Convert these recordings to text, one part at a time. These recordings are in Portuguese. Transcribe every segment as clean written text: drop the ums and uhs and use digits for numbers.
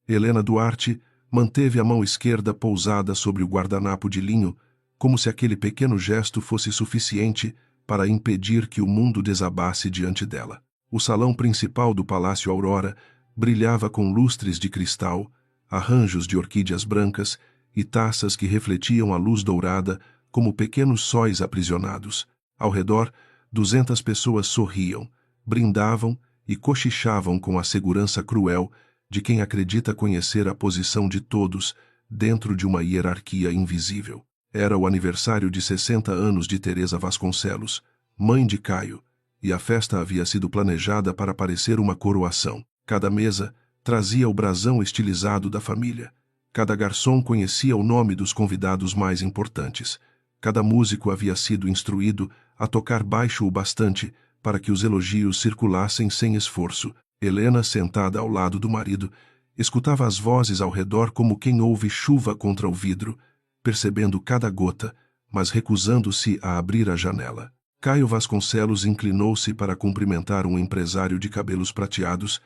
Helena Duarte manteve a mão esquerda pousada sobre o guardanapo de linho, como se aquele pequeno gesto fosse suficiente para impedir que o mundo desabasse diante dela. O salão principal do Palácio Aurora brilhava com lustres de cristal, arranjos de orquídeas brancas e taças que refletiam a luz dourada como pequenos sóis aprisionados. Ao redor, 200 pessoas sorriam, brindavam e cochichavam com a segurança cruel de quem acredita conhecer a posição de todos dentro de uma hierarquia invisível. Era o aniversário de 60 anos de Teresa Vasconcelos, mãe de Caio, e a festa havia sido planejada para parecer uma coroação. Cada mesa trazia o brasão estilizado da família. Cada garçom conhecia o nome dos convidados mais importantes. Cada músico havia sido instruído a tocar baixo o bastante para que os elogios circulassem sem esforço. Helena, sentada ao lado do marido, escutava as vozes ao redor como quem ouve chuva contra o vidro, percebendo cada gota, mas recusando-se a abrir a janela. Caio Vasconcelos inclinou-se para cumprimentar um empresário de cabelos prateados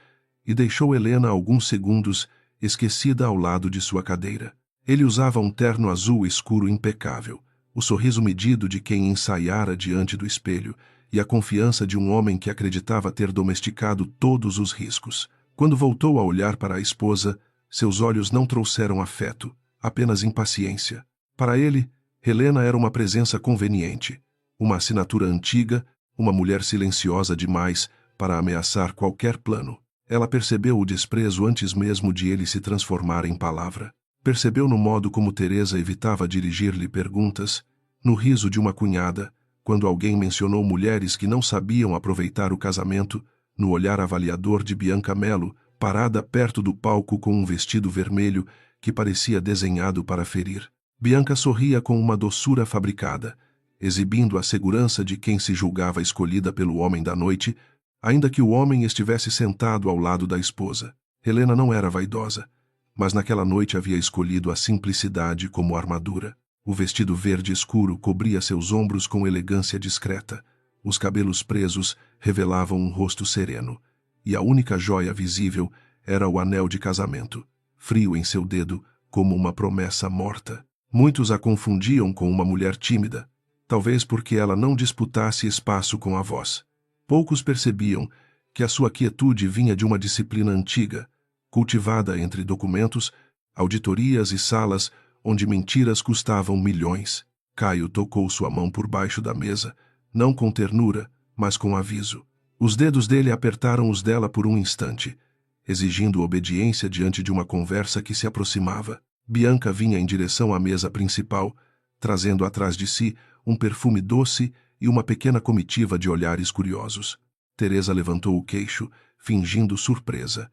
e deixou Helena alguns segundos esquecida ao lado de sua cadeira. Ele usava um terno azul escuro impecável, o sorriso medido de quem ensaiara diante do espelho e a confiança de um homem que acreditava ter domesticado todos os riscos. Quando voltou a olhar para a esposa, seus olhos não trouxeram afeto, apenas impaciência. Para ele, Helena era uma presença conveniente, uma assinatura antiga, uma mulher silenciosa demais para ameaçar qualquer plano. Ela percebeu o desprezo antes mesmo de ele se transformar em palavra. Percebeu no modo como Teresa evitava dirigir-lhe perguntas, no riso de uma cunhada, quando alguém mencionou mulheres que não sabiam aproveitar o casamento, no olhar avaliador de Bianca Mello, parada perto do palco com um vestido vermelho que parecia desenhado para ferir. Bianca sorria com uma doçura fabricada, exibindo a segurança de quem se julgava escolhida pelo homem da noite, ainda que o homem estivesse sentado ao lado da esposa. Helena não era vaidosa, mas naquela noite havia escolhido a simplicidade como armadura. O vestido verde escuro cobria seus ombros com elegância discreta. Os cabelos presos revelavam um rosto sereno, e a única joia visível era o anel de casamento, frio em seu dedo como uma promessa morta. Muitos a confundiam com uma mulher tímida, talvez porque ela não disputasse espaço com a voz. Poucos percebiam que a sua quietude vinha de uma disciplina antiga, cultivada entre documentos, auditorias e salas onde mentiras custavam milhões. Caio tocou sua mão por baixo da mesa, não com ternura, mas com aviso. Os dedos dele apertaram os dela por um instante, exigindo obediência diante de uma conversa que se aproximava. Bianca vinha em direção à mesa principal, trazendo atrás de si um perfume doce e uma pequena comitiva de olhares curiosos. Teresa levantou o queixo, fingindo surpresa,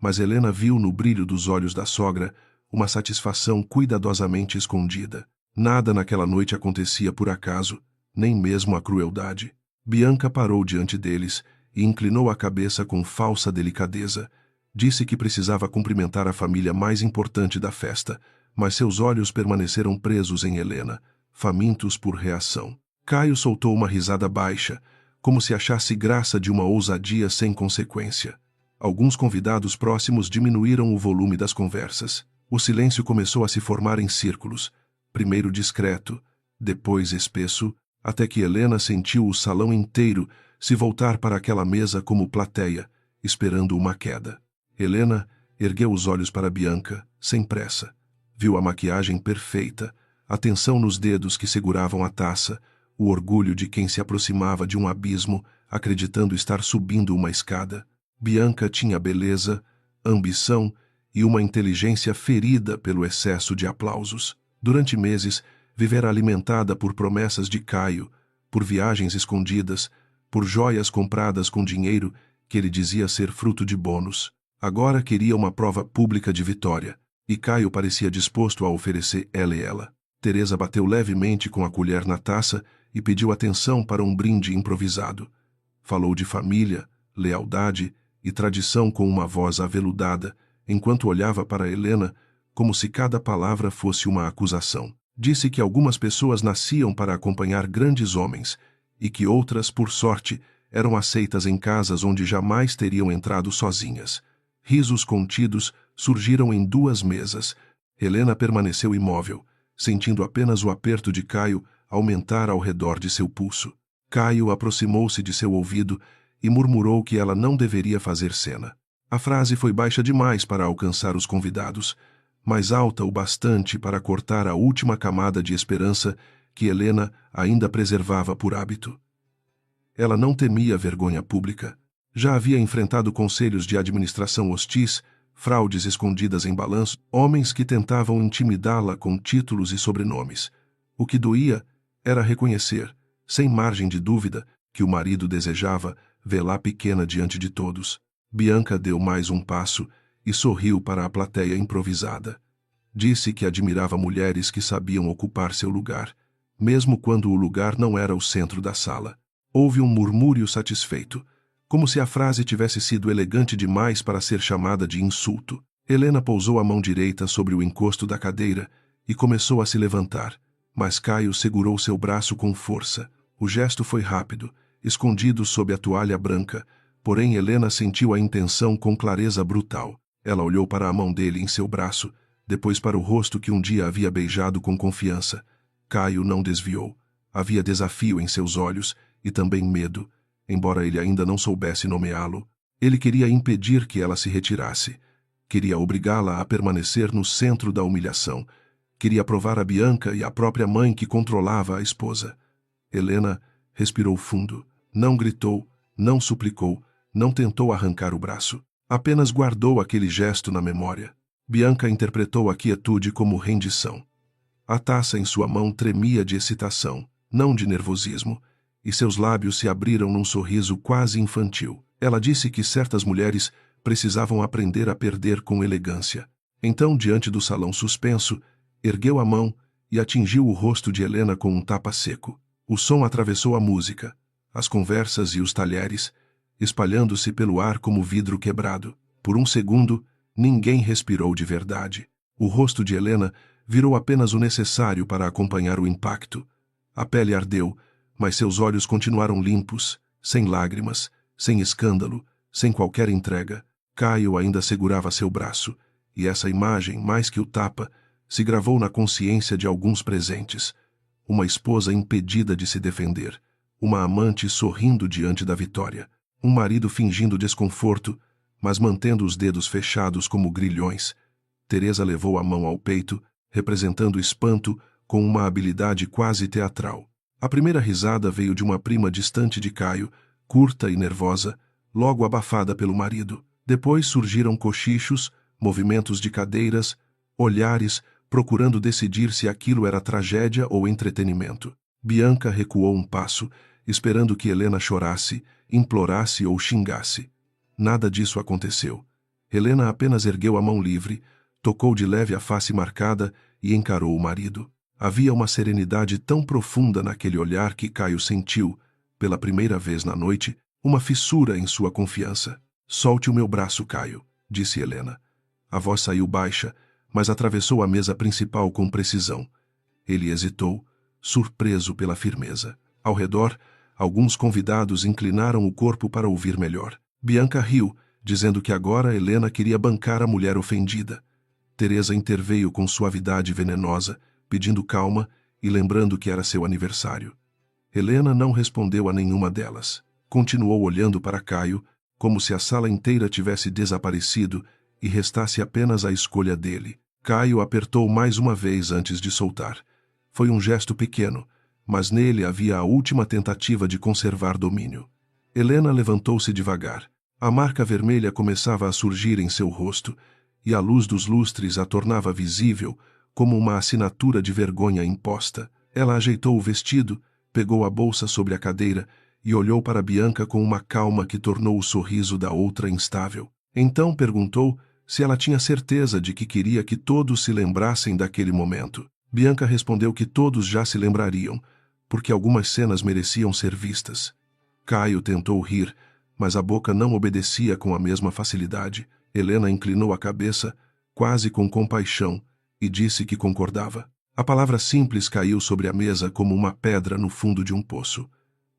mas Helena viu no brilho dos olhos da sogra uma satisfação cuidadosamente escondida. Nada naquela noite acontecia por acaso, nem mesmo a crueldade. Bianca parou diante deles e inclinou a cabeça com falsa delicadeza. Disse que precisava cumprimentar a família mais importante da festa, mas seus olhos permaneceram presos em Helena, famintos por reação. Caio soltou uma risada baixa, como se achasse graça de uma ousadia sem consequência. Alguns convidados próximos diminuíram o volume das conversas. O silêncio começou a se formar em círculos, primeiro discreto, depois espesso, até que Helena sentiu o salão inteiro se voltar para aquela mesa como plateia, esperando uma queda. Helena ergueu os olhos para Bianca, sem pressa. Viu a maquiagem perfeita, a tensão nos dedos que seguravam a taça, o orgulho de quem se aproximava de um abismo, acreditando estar subindo uma escada. Bianca tinha beleza, ambição e uma inteligência ferida pelo excesso de aplausos. Durante meses, vivera alimentada por promessas de Caio, por viagens escondidas, por joias compradas com dinheiro que ele dizia ser fruto de bônus. Agora queria uma prova pública de vitória, e Caio parecia disposto a oferecer ela. Teresa bateu levemente com a colher na taça e pediu atenção para um brinde improvisado. Falou de família, lealdade e tradição com uma voz aveludada, enquanto olhava para Helena como se cada palavra fosse uma acusação. Disse que algumas pessoas nasciam para acompanhar grandes homens e que outras, por sorte, eram aceitas em casas onde jamais teriam entrado sozinhas. Risos contidos surgiram em duas mesas. Helena permaneceu imóvel, sentindo apenas o aperto de Caio aumentar ao redor de seu pulso. Caio aproximou-se de seu ouvido e murmurou que ela não deveria fazer cena. A frase foi baixa demais para alcançar os convidados, mas alta o bastante para cortar a última camada de esperança que Helena ainda preservava por hábito. Ela não temia vergonha pública. Já havia enfrentado conselhos de administração hostis, fraudes escondidas em balanço, homens que tentavam intimidá-la com títulos e sobrenomes. O que doía era reconhecer, sem margem de dúvida, que o marido desejava vê-la pequena diante de todos. Bianca deu mais um passo e sorriu para a plateia improvisada. Disse que admirava mulheres que sabiam ocupar seu lugar, mesmo quando o lugar não era o centro da sala. Houve um murmúrio satisfeito, como se a frase tivesse sido elegante demais para ser chamada de insulto. Helena pousou a mão direita sobre o encosto da cadeira e começou a se levantar, mas Caio segurou seu braço com força. O gesto foi rápido, escondido sob a toalha branca, porém Helena sentiu a intenção com clareza brutal. Ela olhou para a mão dele em seu braço, depois para o rosto que um dia havia beijado com confiança. Caio não desviou. Havia desafio em seus olhos e também medo, embora ele ainda não soubesse nomeá-lo. Ele queria impedir que ela se retirasse. Queria obrigá-la a permanecer no centro da humilhação. Queria provar a Bianca e à própria mãe que controlava a esposa. Helena respirou fundo. Não gritou, não suplicou, não tentou arrancar o braço. Apenas guardou aquele gesto na memória. Bianca interpretou a quietude como rendição. A taça em sua mão tremia de excitação, não de nervosismo, e seus lábios se abriram num sorriso quase infantil. Ela disse que certas mulheres precisavam aprender a perder com elegância. Então, diante do salão suspenso, ergueu a mão e atingiu o rosto de Helena com um tapa seco. O som atravessou a música, as conversas e os talheres, espalhando-se pelo ar como vidro quebrado. Por um segundo, ninguém respirou de verdade. O rosto de Helena virou apenas o necessário para acompanhar o impacto. A pele ardeu, mas seus olhos continuaram limpos, sem lágrimas, sem escândalo, sem qualquer entrega. Caio ainda segurava seu braço, e essa imagem, mais que o tapa, se gravou na consciência de alguns presentes. Uma esposa impedida de se defender, uma amante sorrindo diante da vitória, um marido fingindo desconforto, mas mantendo os dedos fechados como grilhões. Teresa levou a mão ao peito, representando espanto com uma habilidade quase teatral. A primeira risada veio de uma prima distante de Caio, curta e nervosa, logo abafada pelo marido. Depois surgiram cochichos, movimentos de cadeiras, olhares, procurando decidir se aquilo era tragédia ou entretenimento. Bianca recuou um passo, esperando que Helena chorasse, implorasse ou xingasse. Nada disso aconteceu. Helena apenas ergueu a mão livre, tocou de leve a face marcada e encarou o marido. Havia uma serenidade tão profunda naquele olhar que Caio sentiu, pela primeira vez na noite, uma fissura em sua confiança. «Solte o meu braço, Caio», disse Helena. A voz saiu baixa, mas atravessou a mesa principal com precisão. Ele hesitou, surpreso pela firmeza. Ao redor, alguns convidados inclinaram o corpo para ouvir melhor. Bianca riu, dizendo que agora Helena queria bancar a mulher ofendida. Teresa interveio com suavidade venenosa, pedindo calma e lembrando que era seu aniversário. Helena não respondeu a nenhuma delas. Continuou olhando para Caio, como se a sala inteira tivesse desaparecido e restasse apenas a escolha dele. Caio apertou mais uma vez antes de soltar. Foi um gesto pequeno, mas nele havia a última tentativa de conservar domínio. Helena levantou-se devagar. A marca vermelha começava a surgir em seu rosto, e a luz dos lustres a tornava visível como uma assinatura de vergonha imposta. Ela ajeitou o vestido, pegou a bolsa sobre a cadeira e olhou para Bianca com uma calma que tornou o sorriso da outra instável. Então perguntou se ela tinha certeza de que queria que todos se lembrassem daquele momento. Bianca respondeu que todos já se lembrariam, porque algumas cenas mereciam ser vistas. Caio tentou rir, mas a boca não obedecia com a mesma facilidade. Helena inclinou a cabeça, quase com compaixão, e disse que concordava. A palavra simples caiu sobre a mesa como uma pedra no fundo de um poço.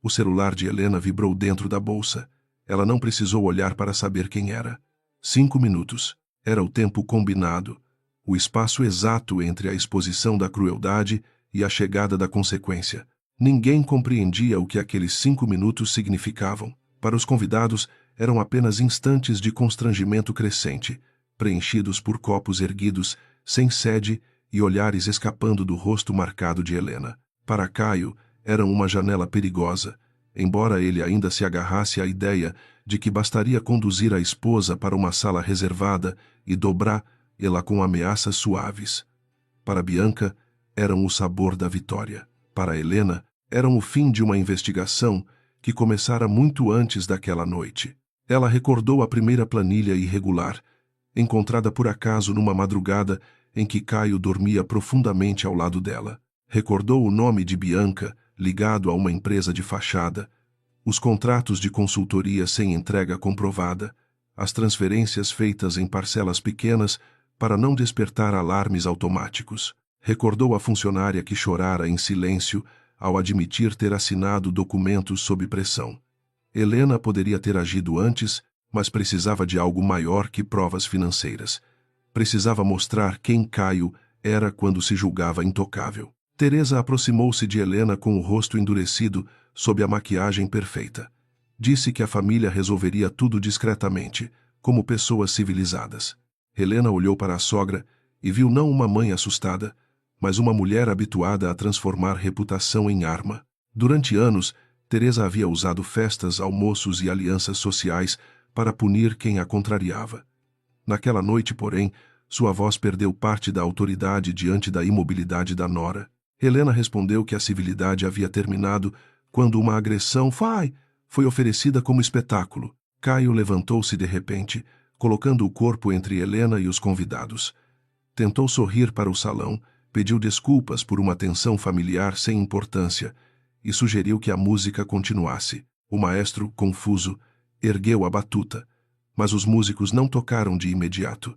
O celular de Helena vibrou dentro da bolsa. Ela não precisou olhar para saber quem era. 5 minutos. Era o tempo combinado, o espaço exato entre a exposição da crueldade e a chegada da consequência. Ninguém compreendia o que aqueles 5 minutos significavam. Para os convidados, eram apenas instantes de constrangimento crescente, preenchidos por copos erguidos, sem sede e olhares escapando do rosto marcado de Helena. Para Caio, eram uma janela perigosa, embora ele ainda se agarrasse à ideia de que bastaria conduzir a esposa para uma sala reservada e dobrá-la com ameaças suaves. Para Bianca, eram o sabor da vitória. Para Helena, eram o fim de uma investigação que começara muito antes daquela noite. Ela recordou a primeira planilha irregular, encontrada por acaso numa madrugada em que Caio dormia profundamente ao lado dela. Recordou o nome de Bianca, ligado a uma empresa de fachada, os contratos de consultoria sem entrega comprovada, as transferências feitas em parcelas pequenas para não despertar alarmes automáticos. Recordou a funcionária que chorara em silêncio ao admitir ter assinado documentos sob pressão. Helena poderia ter agido antes, mas precisava de algo maior que provas financeiras. Precisava mostrar quem Caio era quando se julgava intocável. Teresa aproximou-se de Helena com o rosto endurecido sob a maquiagem perfeita. Disse que a família resolveria tudo discretamente, como pessoas civilizadas. Helena olhou para a sogra e viu não uma mãe assustada, mas uma mulher habituada a transformar reputação em arma. Durante anos, Teresa havia usado festas, almoços e alianças sociais para punir quem a contrariava. Naquela noite, porém, sua voz perdeu parte da autoridade diante da imobilidade da nora. Helena respondeu que a civilidade havia terminado quando uma agressão foi oferecida como espetáculo. Caio levantou-se de repente, colocando o corpo entre Helena e os convidados. Tentou sorrir para o salão, pediu desculpas por uma tensão familiar sem importância e sugeriu que a música continuasse. O maestro, confuso, ergueu a batuta, mas os músicos não tocaram de imediato.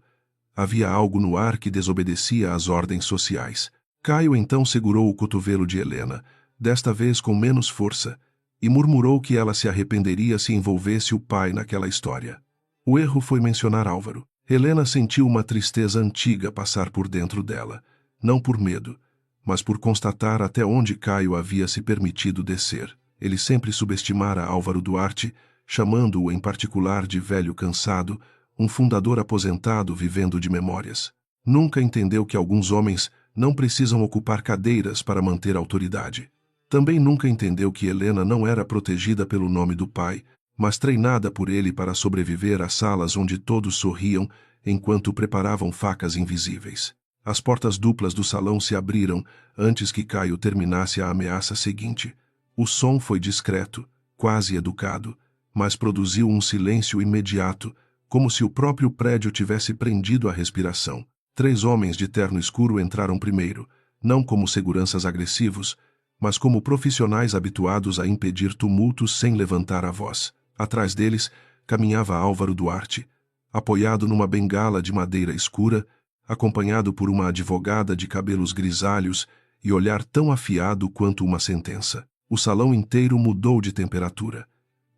Havia algo no ar que desobedecia às ordens sociais. Caio então segurou o cotovelo de Helena, desta vez com menos força, e murmurou que ela se arrependeria se envolvesse o pai naquela história. O erro foi mencionar Álvaro. Helena sentiu uma tristeza antiga passar por dentro dela, não por medo, mas por constatar até onde Caio havia se permitido descer. Ele sempre subestimara Álvaro Duarte, chamando-o em particular de velho cansado, um fundador aposentado vivendo de memórias. Nunca entendeu que alguns homens não precisam ocupar cadeiras para manter autoridade. Também nunca entendeu que Helena não era protegida pelo nome do pai, mas treinada por ele para sobreviver às salas onde todos sorriam enquanto preparavam facas invisíveis. As portas duplas do salão se abriram antes que Caio terminasse a ameaça seguinte. O som foi discreto, quase educado, mas produziu um silêncio imediato, como se o próprio prédio tivesse prendido a respiração. 3 homens de terno escuro entraram primeiro, não como seguranças agressivos, mas como profissionais habituados a impedir tumultos sem levantar a voz. Atrás deles, caminhava Álvaro Duarte, apoiado numa bengala de madeira escura, acompanhado por uma advogada de cabelos grisalhos e olhar tão afiado quanto uma sentença. O salão inteiro mudou de temperatura.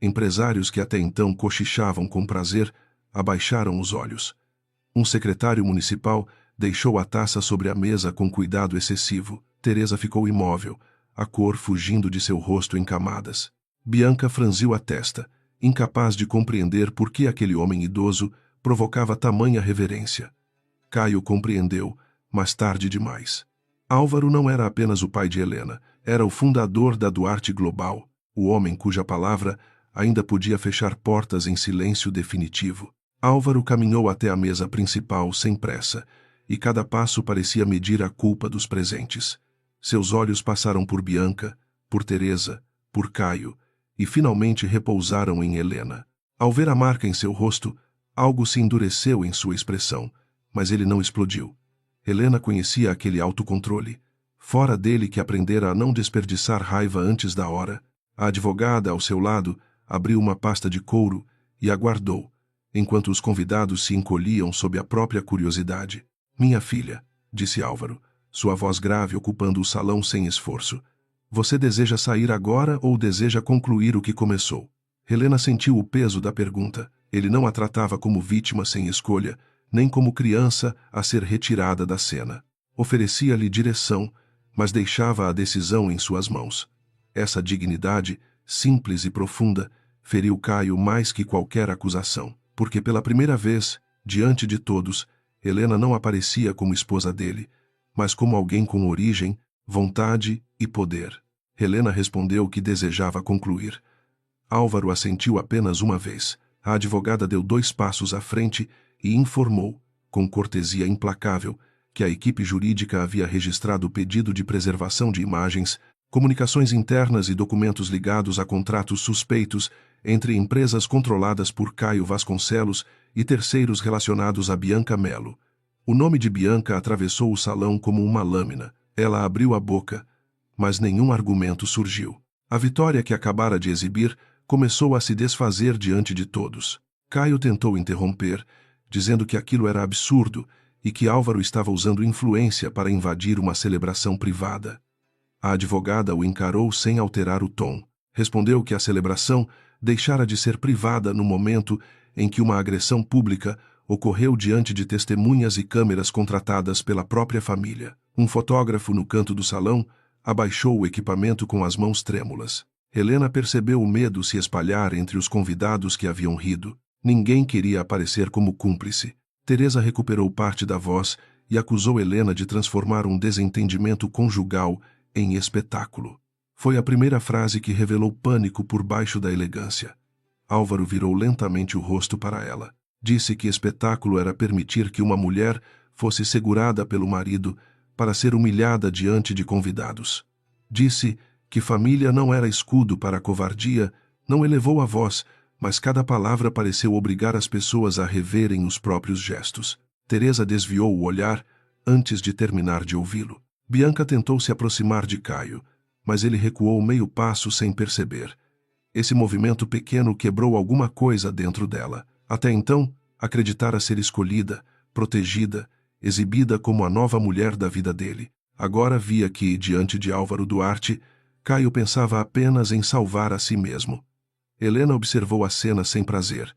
Empresários que até então cochichavam com prazer abaixaram os olhos. Um secretário municipal deixou a taça sobre a mesa com cuidado excessivo. Teresa ficou imóvel, a cor fugindo de seu rosto em camadas. Bianca franziu a testa, incapaz de compreender por que aquele homem idoso provocava tamanha reverência. Caio compreendeu, mas tarde demais. Álvaro não era apenas o pai de Helena, era o fundador da Duarte Global, o homem cuja palavra ainda podia fechar portas em silêncio definitivo. Álvaro caminhou até a mesa principal sem pressa, e cada passo parecia medir a culpa dos presentes. Seus olhos passaram por Bianca, por Teresa, por Caio, e finalmente repousaram em Helena. Ao ver a marca em seu rosto, algo se endureceu em sua expressão, mas ele não explodiu. Helena conhecia aquele autocontrole. Fora dele que aprendera a não desperdiçar raiva antes da hora. A advogada, ao seu lado, abriu uma pasta de couro e aguardou, enquanto os convidados se encolhiam sob a própria curiosidade. "Minha filha", disse Álvaro, sua voz grave ocupando o salão sem esforço. "Você deseja sair agora ou deseja concluir o que começou?" Helena sentiu o peso da pergunta. Ele não a tratava como vítima sem escolha, nem como criança a ser retirada da cena. Oferecia-lhe direção, mas deixava a decisão em suas mãos. Essa dignidade, simples e profunda, feriu Caio mais que qualquer acusação, porque pela primeira vez, diante de todos, Helena não aparecia como esposa dele, mas como alguém com origem, vontade e poder. Helena respondeu que desejava concluir. Álvaro assentiu apenas uma vez. A advogada deu 2 passos à frente e informou, com cortesia implacável, que a equipe jurídica havia registrado o pedido de preservação de imagens, comunicações internas e documentos ligados a contratos suspeitos entre empresas controladas por Caio Vasconcelos e terceiros relacionados a Bianca Melo. O nome de Bianca atravessou o salão como uma lâmina. Ela abriu a boca, mas nenhum argumento surgiu. A vitória que acabara de exibir começou a se desfazer diante de todos. Caio tentou interromper, dizendo que aquilo era absurdo e que Álvaro estava usando influência para invadir uma celebração privada. A advogada o encarou sem alterar o tom. Respondeu que a celebração deixara de ser privada no momento em que uma agressão pública ocorreu diante de testemunhas e câmeras contratadas pela própria família. Um fotógrafo no canto do salão abaixou o equipamento com as mãos trêmulas. Helena percebeu o medo se espalhar entre os convidados que haviam rido. Ninguém queria aparecer como cúmplice. Teresa recuperou parte da voz e acusou Helena de transformar um desentendimento conjugal em espetáculo. Foi a primeira frase que revelou pânico por baixo da elegância. Álvaro virou lentamente o rosto para ela. Disse que espetáculo era permitir que uma mulher fosse segurada pelo marido para ser humilhada diante de convidados. Disse que família não era escudo para a covardia, não elevou a voz, mas cada palavra pareceu obrigar as pessoas a reverem os próprios gestos. Teresa desviou o olhar antes de terminar de ouvi-lo. Bianca tentou se aproximar de Caio, mas ele recuou meio passo sem perceber. Esse movimento pequeno quebrou alguma coisa dentro dela. Até então, acreditara ser escolhida, protegida, exibida como a nova mulher da vida dele. Agora via que, diante de Álvaro Duarte, Caio pensava apenas em salvar a si mesmo. Helena observou a cena sem prazer.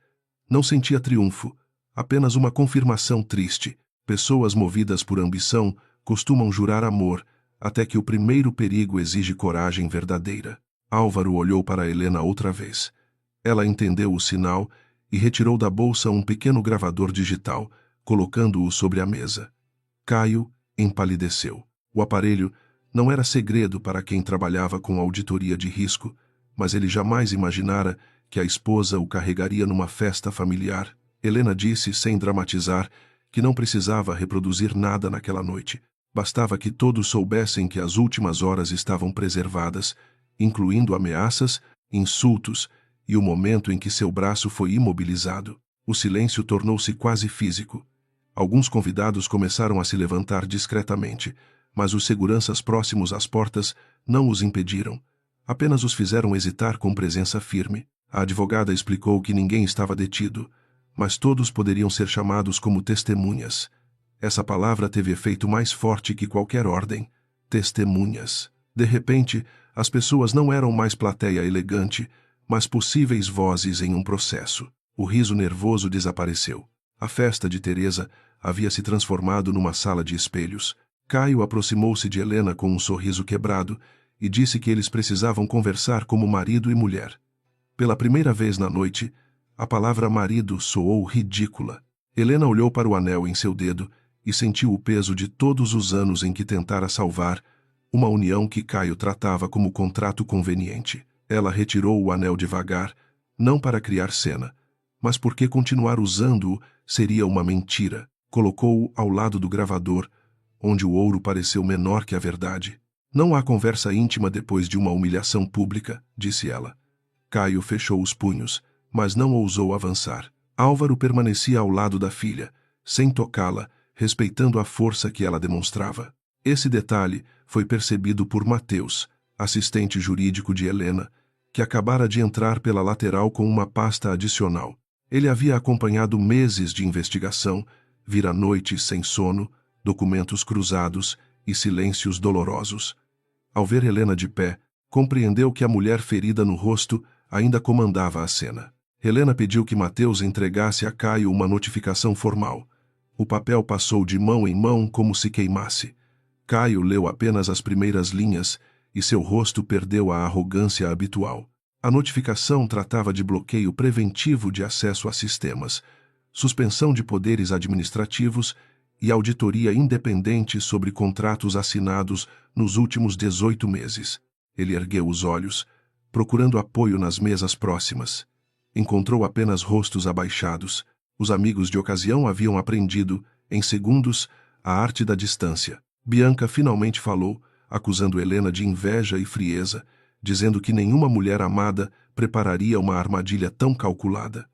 Não sentia triunfo, apenas uma confirmação triste. Pessoas movidas por ambição costumam jurar amor, até que o primeiro perigo exige coragem verdadeira. Álvaro olhou para Helena outra vez. Ela entendeu o sinal e retirou da bolsa um pequeno gravador digital, colocando-o sobre a mesa. Caio empalideceu. O aparelho não era segredo para quem trabalhava com auditoria de risco, mas ele jamais imaginara que a esposa o carregaria numa festa familiar. Helena disse, sem dramatizar, que não precisava reproduzir nada naquela noite. Bastava que todos soubessem que as últimas horas estavam preservadas, incluindo ameaças, insultos e o momento em que seu braço foi imobilizado. O silêncio tornou-se quase físico. Alguns convidados começaram a se levantar discretamente, mas os seguranças próximos às portas não os impediram. Apenas os fizeram hesitar com presença firme. A advogada explicou que ninguém estava detido, mas todos poderiam ser chamados como testemunhas. Essa palavra teve efeito mais forte que qualquer ordem. Testemunhas. De repente, as pessoas não eram mais plateia elegante, mas possíveis vozes em um processo. O riso nervoso desapareceu. A festa de Teresa havia se transformado numa sala de espelhos. Caio aproximou-se de Helena com um sorriso quebrado e disse que eles precisavam conversar como marido e mulher. Pela primeira vez na noite, a palavra marido soou ridícula. Helena olhou para o anel em seu dedo e sentiu o peso de todos os anos em que tentara salvar uma união que Caio tratava como contrato conveniente. Ela retirou o anel devagar, não para criar cena, mas porque continuar usando-o seria uma mentira. Colocou-o ao lado do gravador, onde o ouro pareceu menor que a verdade. Não há conversa íntima depois de uma humilhação pública, disse ela. Caio fechou os punhos, mas não ousou avançar. Álvaro permanecia ao lado da filha, sem tocá-la, respeitando a força que ela demonstrava. Esse detalhe foi percebido por Mateus, assistente jurídico de Helena, que acabara de entrar pela lateral com uma pasta adicional. Ele havia acompanhado meses de investigação, vira noites sem sono, documentos cruzados e silêncios dolorosos. Ao ver Helena de pé, compreendeu que a mulher ferida no rosto ainda comandava a cena. Helena pediu que Mateus entregasse a Caio uma notificação formal. O papel passou de mão em mão como se queimasse. Caio leu apenas as primeiras linhas e seu rosto perdeu a arrogância habitual. A notificação tratava de bloqueio preventivo de acesso a sistemas, suspensão de poderes administrativos e auditoria independente sobre contratos assinados nos últimos 18 meses. Ele ergueu os olhos, procurando apoio nas mesas próximas. Encontrou apenas rostos abaixados. Os amigos de ocasião haviam aprendido, em segundos, a arte da distância. Bianca finalmente falou, acusando Helena de inveja e frieza, dizendo que nenhuma mulher amada prepararia uma armadilha tão calculada.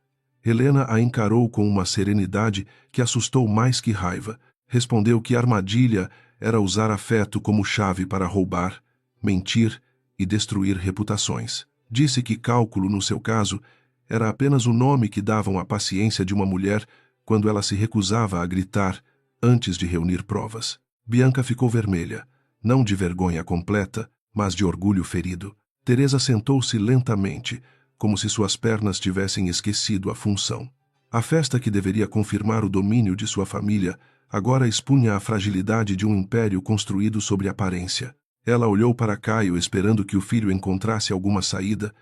Helena a encarou com uma serenidade que assustou mais que raiva. Respondeu que armadilha era usar afeto como chave para roubar, mentir e destruir reputações. Disse que cálculo, no seu caso, era apenas o nome que davam à paciência de uma mulher quando ela se recusava a gritar antes de reunir provas. Bianca ficou vermelha, não de vergonha completa, mas de orgulho ferido. Teresa sentou-se lentamente, como se suas pernas tivessem esquecido a função. A festa que deveria confirmar o domínio de sua família agora expunha a fragilidade de um império construído sobre aparência. Ela olhou para Caio esperando que o filho encontrasse alguma saída,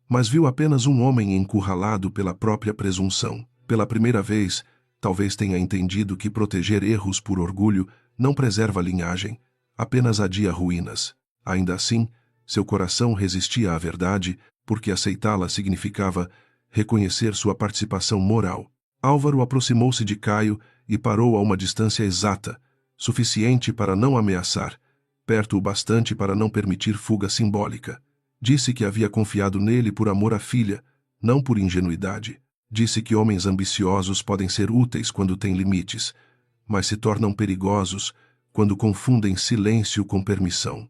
mas viu apenas um homem encurralado pela própria presunção. Pela primeira vez, talvez tenha entendido que proteger erros por orgulho não preserva a linhagem, apenas adia ruínas. Ainda assim, seu coração resistia à verdade, porque aceitá-la significava reconhecer sua participação moral. Álvaro aproximou-se de Caio e parou a uma distância exata, suficiente para não ameaçar, perto o bastante para não permitir fuga simbólica. Disse que havia confiado nele por amor à filha, não por ingenuidade. Disse que homens ambiciosos podem ser úteis quando têm limites, mas se tornam perigosos quando confundem silêncio com permissão.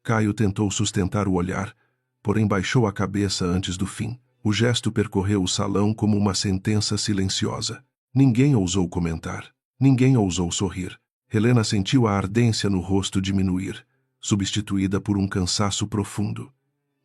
Caio tentou sustentar o olhar, porém baixou a cabeça antes do fim. O gesto percorreu o salão como uma sentença silenciosa. Ninguém ousou comentar. Ninguém ousou sorrir. Helena sentiu a ardência no rosto diminuir, substituída por um cansaço profundo.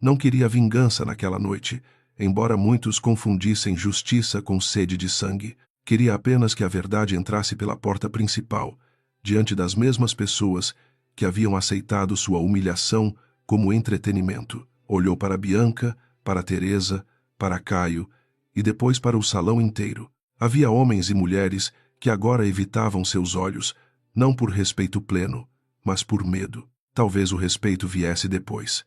Não queria vingança naquela noite, embora muitos confundissem justiça com sede de sangue. Queria apenas que a verdade entrasse pela porta principal, diante das mesmas pessoas que haviam aceitado sua humilhação como entretenimento. Olhou para Bianca, para Teresa, para Caio e depois para o salão inteiro. Havia homens e mulheres que agora evitavam seus olhos, não por respeito pleno, mas por medo. Talvez o respeito viesse depois.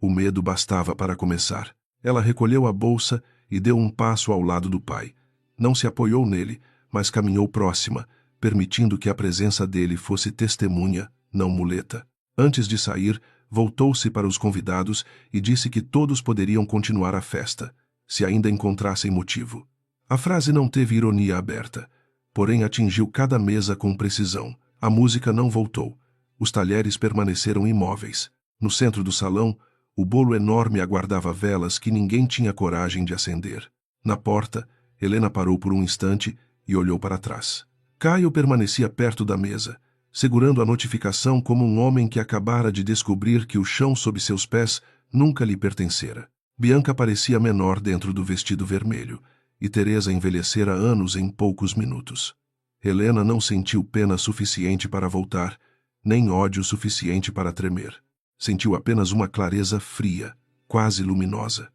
O medo bastava para começar. Ela recolheu a bolsa e deu um passo ao lado do pai. Não se apoiou nele, mas caminhou próxima, permitindo que a presença dele fosse testemunha, não muleta. Antes de sair, voltou-se para os convidados e disse que todos poderiam continuar a festa, se ainda encontrassem motivo. A frase não teve ironia aberta, porém atingiu cada mesa com precisão. A música não voltou. Os talheres permaneceram imóveis. No centro do salão, o bolo enorme aguardava velas que ninguém tinha coragem de acender. Na porta, Helena parou por um instante e olhou para trás. Caio permanecia perto da mesa, segurando a notificação como um homem que acabara de descobrir que o chão sob seus pés nunca lhe pertencera. Bianca parecia menor dentro do vestido vermelho, e Teresa envelhecera anos em poucos minutos. Helena não sentiu pena suficiente para voltar, nem ódio suficiente para tremer. Sentiu apenas uma clareza fria, quase luminosa.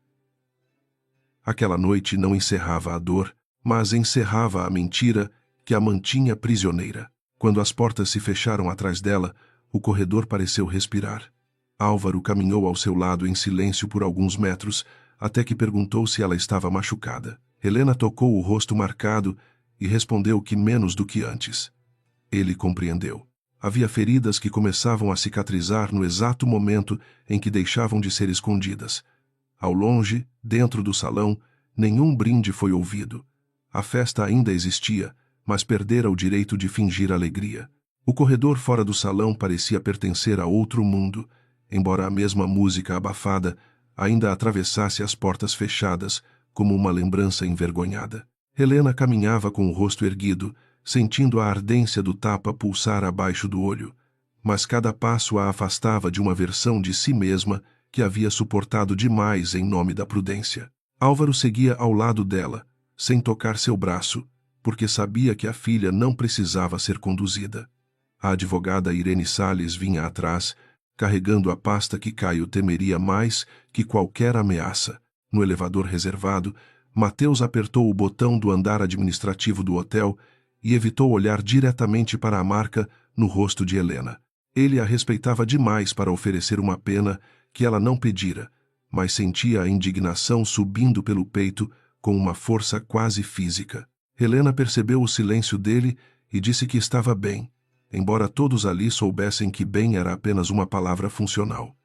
Aquela noite não encerrava a dor, mas encerrava a mentira que a mantinha prisioneira. Quando as portas se fecharam atrás dela, o corredor pareceu respirar. Álvaro caminhou ao seu lado em silêncio por alguns metros, até que perguntou se ela estava machucada. Helena tocou o rosto marcado e respondeu que menos do que antes. Ele compreendeu. Havia feridas que começavam a cicatrizar no exato momento em que deixavam de ser escondidas. Ao longe, dentro do salão, nenhum brinde foi ouvido. A festa ainda existia, mas perdera o direito de fingir alegria. O corredor fora do salão parecia pertencer a outro mundo, embora a mesma música abafada ainda atravessasse as portas fechadas como uma lembrança envergonhada. Helena caminhava com o rosto erguido, sentindo a ardência do tapa pulsar abaixo do olho, mas cada passo a afastava de uma versão de si mesma que havia suportado demais em nome da prudência. Álvaro seguia ao lado dela, sem tocar seu braço, porque sabia que a filha não precisava ser conduzida. A advogada Irene Salles vinha atrás, carregando a pasta que Caio temeria mais que qualquer ameaça. No elevador reservado, Mateus apertou o botão do andar administrativo do hotel e evitou olhar diretamente para a marca no rosto de Helena. Ele a respeitava demais para oferecer uma pena que ela não pedira, mas sentia a indignação subindo pelo peito com uma força quase física. Helena percebeu o silêncio dele e disse que estava bem, embora todos ali soubessem que bem era apenas uma palavra funcional.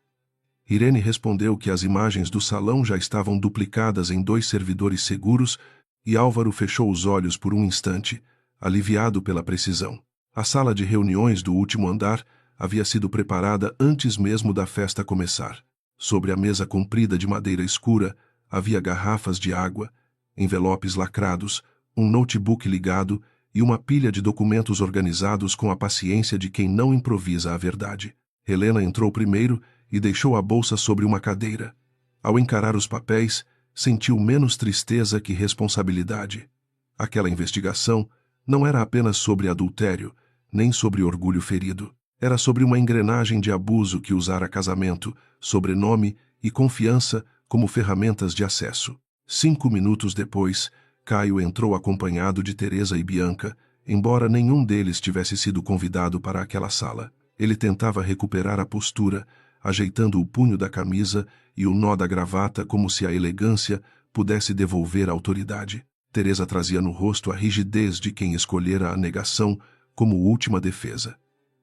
Irene respondeu que as imagens do salão já estavam duplicadas em 2 servidores seguros e Álvaro fechou os olhos por um instante, aliviado pela precisão. A sala de reuniões do último andar havia sido preparada antes mesmo da festa começar. Sobre a mesa comprida de madeira escura havia garrafas de água, envelopes lacrados, um notebook ligado e uma pilha de documentos organizados com a paciência de quem não improvisa a verdade. Helena entrou primeiro e deixou a bolsa sobre uma cadeira. Ao encarar os papéis, sentiu menos tristeza que responsabilidade. Aquela investigação não era apenas sobre adultério, nem sobre orgulho ferido. Era sobre uma engrenagem de abuso que usara casamento, sobrenome e confiança como ferramentas de acesso. 5 minutos depois, Caio entrou acompanhado de Teresa e Bianca, embora nenhum deles tivesse sido convidado para aquela sala. Ele tentava recuperar a postura, ajeitando o punho da camisa e o nó da gravata como se a elegância pudesse devolver a autoridade. Teresa trazia no rosto a rigidez de quem escolhera a negação como última defesa.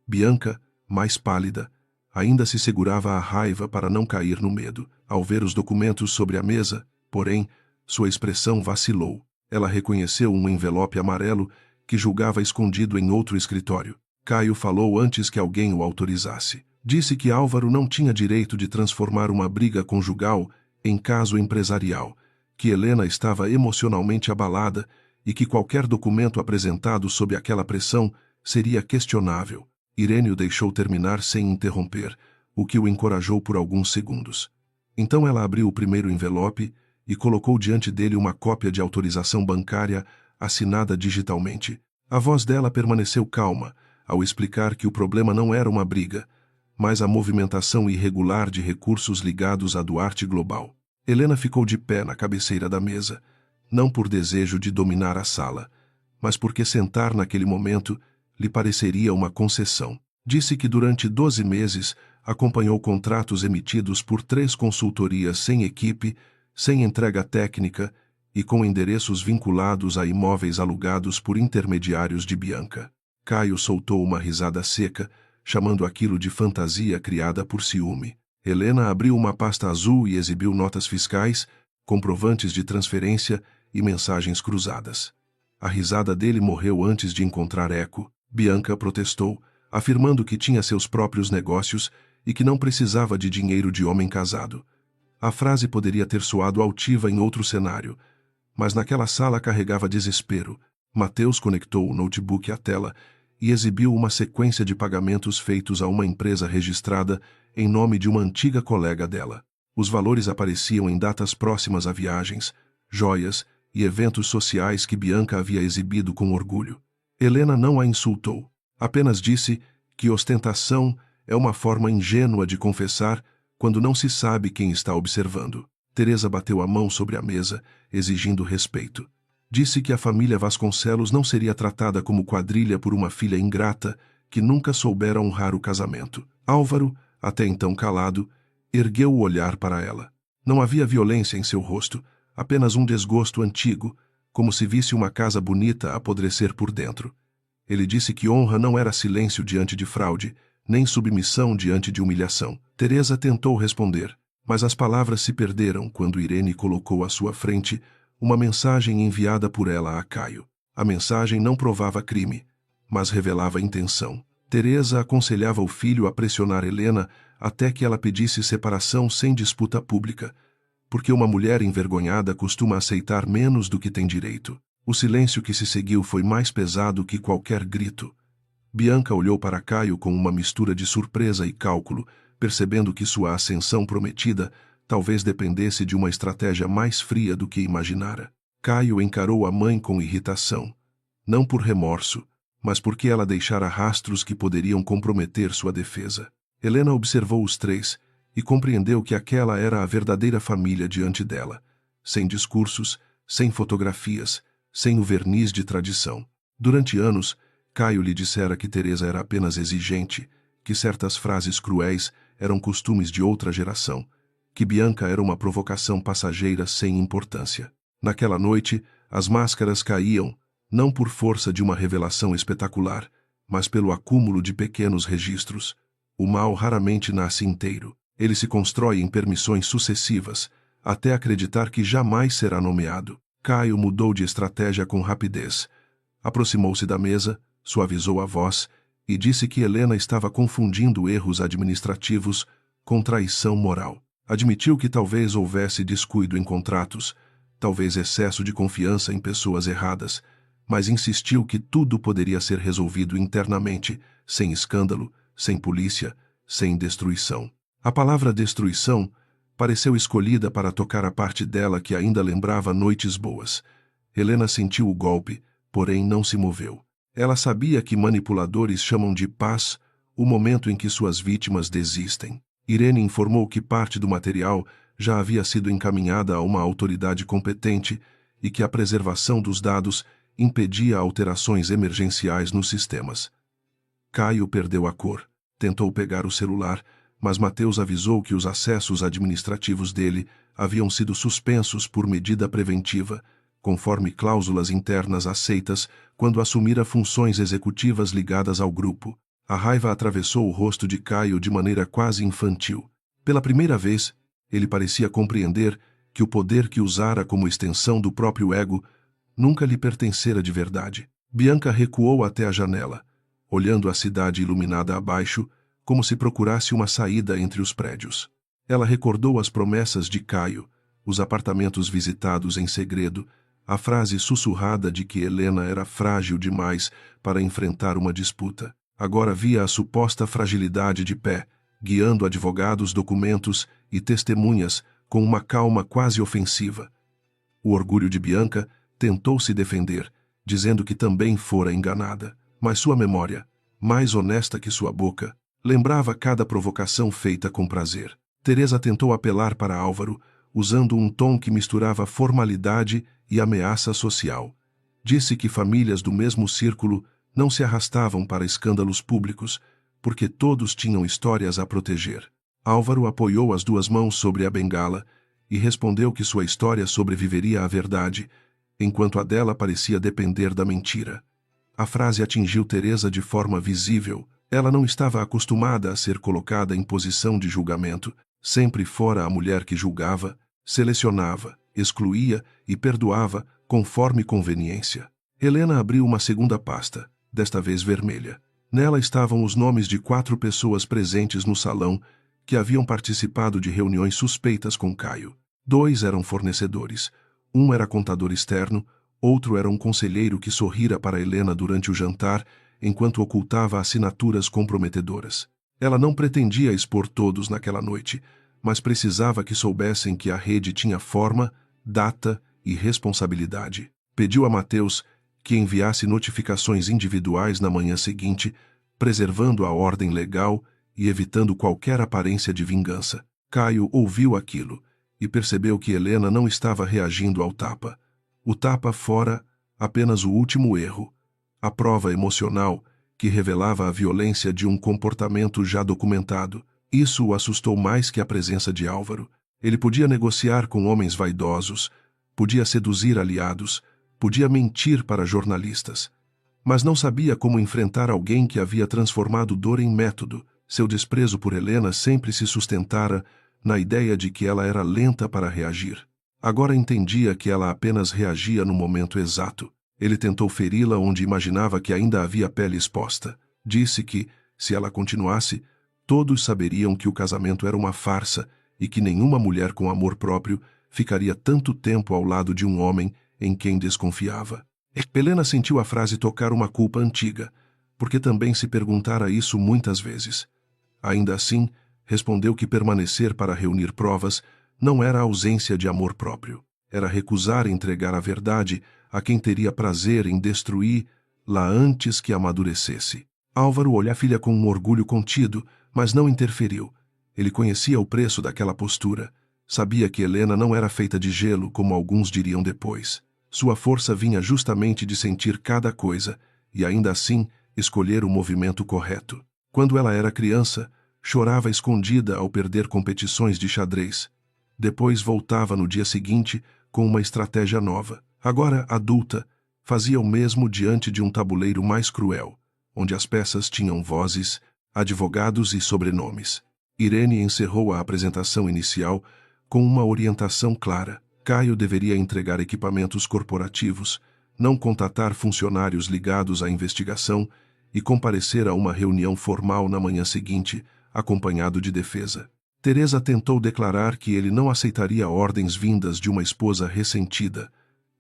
Bianca, mais pálida, ainda se segurava a raiva para não cair no medo. Ao ver os documentos sobre a mesa, porém, sua expressão vacilou. Ela reconheceu um envelope amarelo que julgava escondido em outro escritório. Caio falou antes que alguém o autorizasse. Disse que Álvaro não tinha direito de transformar uma briga conjugal em caso empresarial, que Helena estava emocionalmente abalada e que qualquer documento apresentado sob aquela pressão seria questionável. Irene o deixou terminar sem interromper, o que o encorajou por alguns segundos. Então ela abriu o primeiro envelope e colocou diante dele uma cópia de autorização bancária assinada digitalmente. A voz dela permaneceu calma ao explicar que o problema não era uma briga, mas a movimentação irregular de recursos ligados à Duarte Global. Helena ficou de pé na cabeceira da mesa, não por desejo de dominar a sala, mas porque sentar naquele momento lhe pareceria uma concessão. Disse que durante 12 meses acompanhou contratos emitidos por 3 consultorias sem equipe, sem entrega técnica e com endereços vinculados a imóveis alugados por intermediários de Bianca. Caio soltou uma risada seca, chamando aquilo de fantasia criada por ciúme. Helena abriu uma pasta azul e exibiu notas fiscais, comprovantes de transferência e mensagens cruzadas. A risada dele morreu antes de encontrar eco. Bianca protestou, afirmando que tinha seus próprios negócios e que não precisava de dinheiro de homem casado. A frase poderia ter soado altiva em outro cenário, mas naquela sala carregava desespero. Mateus conectou o notebook à tela e exibiu uma sequência de pagamentos feitos a uma empresa registrada em nome de uma antiga colega dela. Os valores apareciam em datas próximas a viagens, joias e eventos sociais que Bianca havia exibido com orgulho. Helena não a insultou, apenas disse que ostentação é uma forma ingênua de confessar quando não se sabe quem está observando. Teresa bateu a mão sobre a mesa, exigindo respeito. Disse que a família Vasconcelos não seria tratada como quadrilha por uma filha ingrata que nunca soubera honrar o casamento. Álvaro, até então calado, ergueu o olhar para ela. Não havia violência em seu rosto, apenas um desgosto antigo, como se visse uma casa bonita apodrecer por dentro. Ele disse que honra não era silêncio diante de fraude, nem submissão diante de humilhação. Teresa tentou responder, mas as palavras se perderam quando Irene colocou à sua frente uma mensagem enviada por ela a Caio. A mensagem não provava crime, mas revelava intenção. Teresa aconselhava o filho a pressionar Helena até que ela pedisse separação sem disputa pública, porque uma mulher envergonhada costuma aceitar menos do que tem direito. O silêncio que se seguiu foi mais pesado que qualquer grito. Bianca olhou para Caio com uma mistura de surpresa e cálculo, percebendo que sua ascensão prometida talvez dependesse de uma estratégia mais fria do que imaginara. Caio encarou a mãe com irritação, não por remorso, mas porque ela deixara rastros que poderiam comprometer sua defesa. Helena observou os três e compreendeu que aquela era a verdadeira família diante dela, sem discursos, sem fotografias, sem o verniz de tradição. Durante anos, Caio lhe dissera que Teresa era apenas exigente, que certas frases cruéis eram costumes de outra geração, que Bianca era uma provocação passageira sem importância. Naquela noite, as máscaras caíam, não por força de uma revelação espetacular, mas pelo acúmulo de pequenos registros. O mal raramente nasce inteiro. Ele se constrói em permissões sucessivas, até acreditar que jamais será nomeado. Caio mudou de estratégia com rapidez. Aproximou-se da mesa, suavizou a voz e disse que Helena estava confundindo erros administrativos com traição moral. Admitiu que talvez houvesse descuido em contratos, talvez excesso de confiança em pessoas erradas, mas insistiu que tudo poderia ser resolvido internamente, sem escândalo, sem polícia, sem destruição. A palavra destruição pareceu escolhida para tocar a parte dela que ainda lembrava noites boas. Helena sentiu o golpe, porém não se moveu. Ela sabia que manipuladores chamam de paz o momento em que suas vítimas desistem. Irene informou que parte do material já havia sido encaminhada a uma autoridade competente e que a preservação dos dados impedia alterações emergenciais nos sistemas. Caio perdeu a cor. Tentou pegar o celular, mas Mateus avisou que os acessos administrativos dele haviam sido suspensos por medida preventiva, conforme cláusulas internas aceitas quando assumira funções executivas ligadas ao grupo. A raiva atravessou o rosto de Caio de maneira quase infantil. Pela primeira vez, ele parecia compreender que o poder que usara como extensão do próprio ego nunca lhe pertencera de verdade. Bianca recuou até a janela, olhando a cidade iluminada abaixo, como se procurasse uma saída entre os prédios. Ela recordou as promessas de Caio, os apartamentos visitados em segredo, a frase sussurrada de que Helena era frágil demais para enfrentar uma disputa. Agora via a suposta fragilidade de pé, guiando advogados, documentos e testemunhas com uma calma quase ofensiva. O orgulho de Bianca tentou se defender, dizendo que também fora enganada, mas sua memória, mais honesta que sua boca, lembrava cada provocação feita com prazer. Teresa tentou apelar para Álvaro, usando um tom que misturava formalidade e ameaça social. Disse que famílias do mesmo círculo não se arrastavam para escândalos públicos, porque todos tinham histórias a proteger. Álvaro apoiou as duas mãos sobre a bengala e respondeu que sua história sobreviveria à verdade, enquanto a dela parecia depender da mentira. A frase atingiu Teresa de forma visível. Ela não estava acostumada a ser colocada em posição de julgamento. Sempre fora a mulher que julgava, selecionava, excluía e perdoava conforme conveniência. Helena abriu uma segunda pasta, desta vez vermelha. Nela estavam os nomes de 4 pessoas presentes no salão que haviam participado de reuniões suspeitas com Caio. 2 eram fornecedores. Um era contador externo, outro era um conselheiro que sorrira para Helena durante o jantar enquanto ocultava assinaturas comprometedoras. Ela não pretendia expor todos naquela noite, mas precisava que soubessem que a rede tinha forma, data e responsabilidade. Pediu a Mateus que enviasse notificações individuais na manhã seguinte, preservando a ordem legal e evitando qualquer aparência de vingança. Caio ouviu aquilo e percebeu que Helena não estava reagindo ao tapa. O tapa fora apenas o último erro, a prova emocional que revelava a violência de um comportamento já documentado. Isso o assustou mais que a presença de Álvaro. Ele podia negociar com homens vaidosos, podia seduzir aliados, podia mentir para jornalistas, mas não sabia como enfrentar alguém que havia transformado dor em método. Seu desprezo por Helena sempre se sustentara na ideia de que ela era lenta para reagir. Agora entendia que ela apenas reagia no momento exato. Ele tentou feri-la onde imaginava que ainda havia pele exposta. Disse que, se ela continuasse, todos saberiam que o casamento era uma farsa e que nenhuma mulher com amor próprio ficaria tanto tempo ao lado de um homem em quem desconfiava. Helena sentiu a frase tocar uma culpa antiga, porque também se perguntara isso muitas vezes. Ainda assim, respondeu que permanecer para reunir provas não era a ausência de amor próprio. Era recusar entregar a verdade a quem teria prazer em destruí-la antes que amadurecesse. Álvaro olhou a filha com um orgulho contido, mas não interferiu. Ele conhecia o preço daquela postura. Sabia que Helena não era feita de gelo, como alguns diriam depois. Sua força vinha justamente de sentir cada coisa, e ainda assim escolher o movimento correto. Quando ela era criança, chorava escondida ao perder competições de xadrez. Depois voltava no dia seguinte com uma estratégia nova. Agora, adulta, fazia o mesmo diante de um tabuleiro mais cruel, onde as peças tinham vozes, advogados e sobrenomes. Irene encerrou a apresentação inicial com uma orientação clara. Caio deveria entregar equipamentos corporativos, não contatar funcionários ligados à investigação e comparecer a uma reunião formal na manhã seguinte, acompanhado de defesa. Teresa tentou declarar que ele não aceitaria ordens vindas de uma esposa ressentida.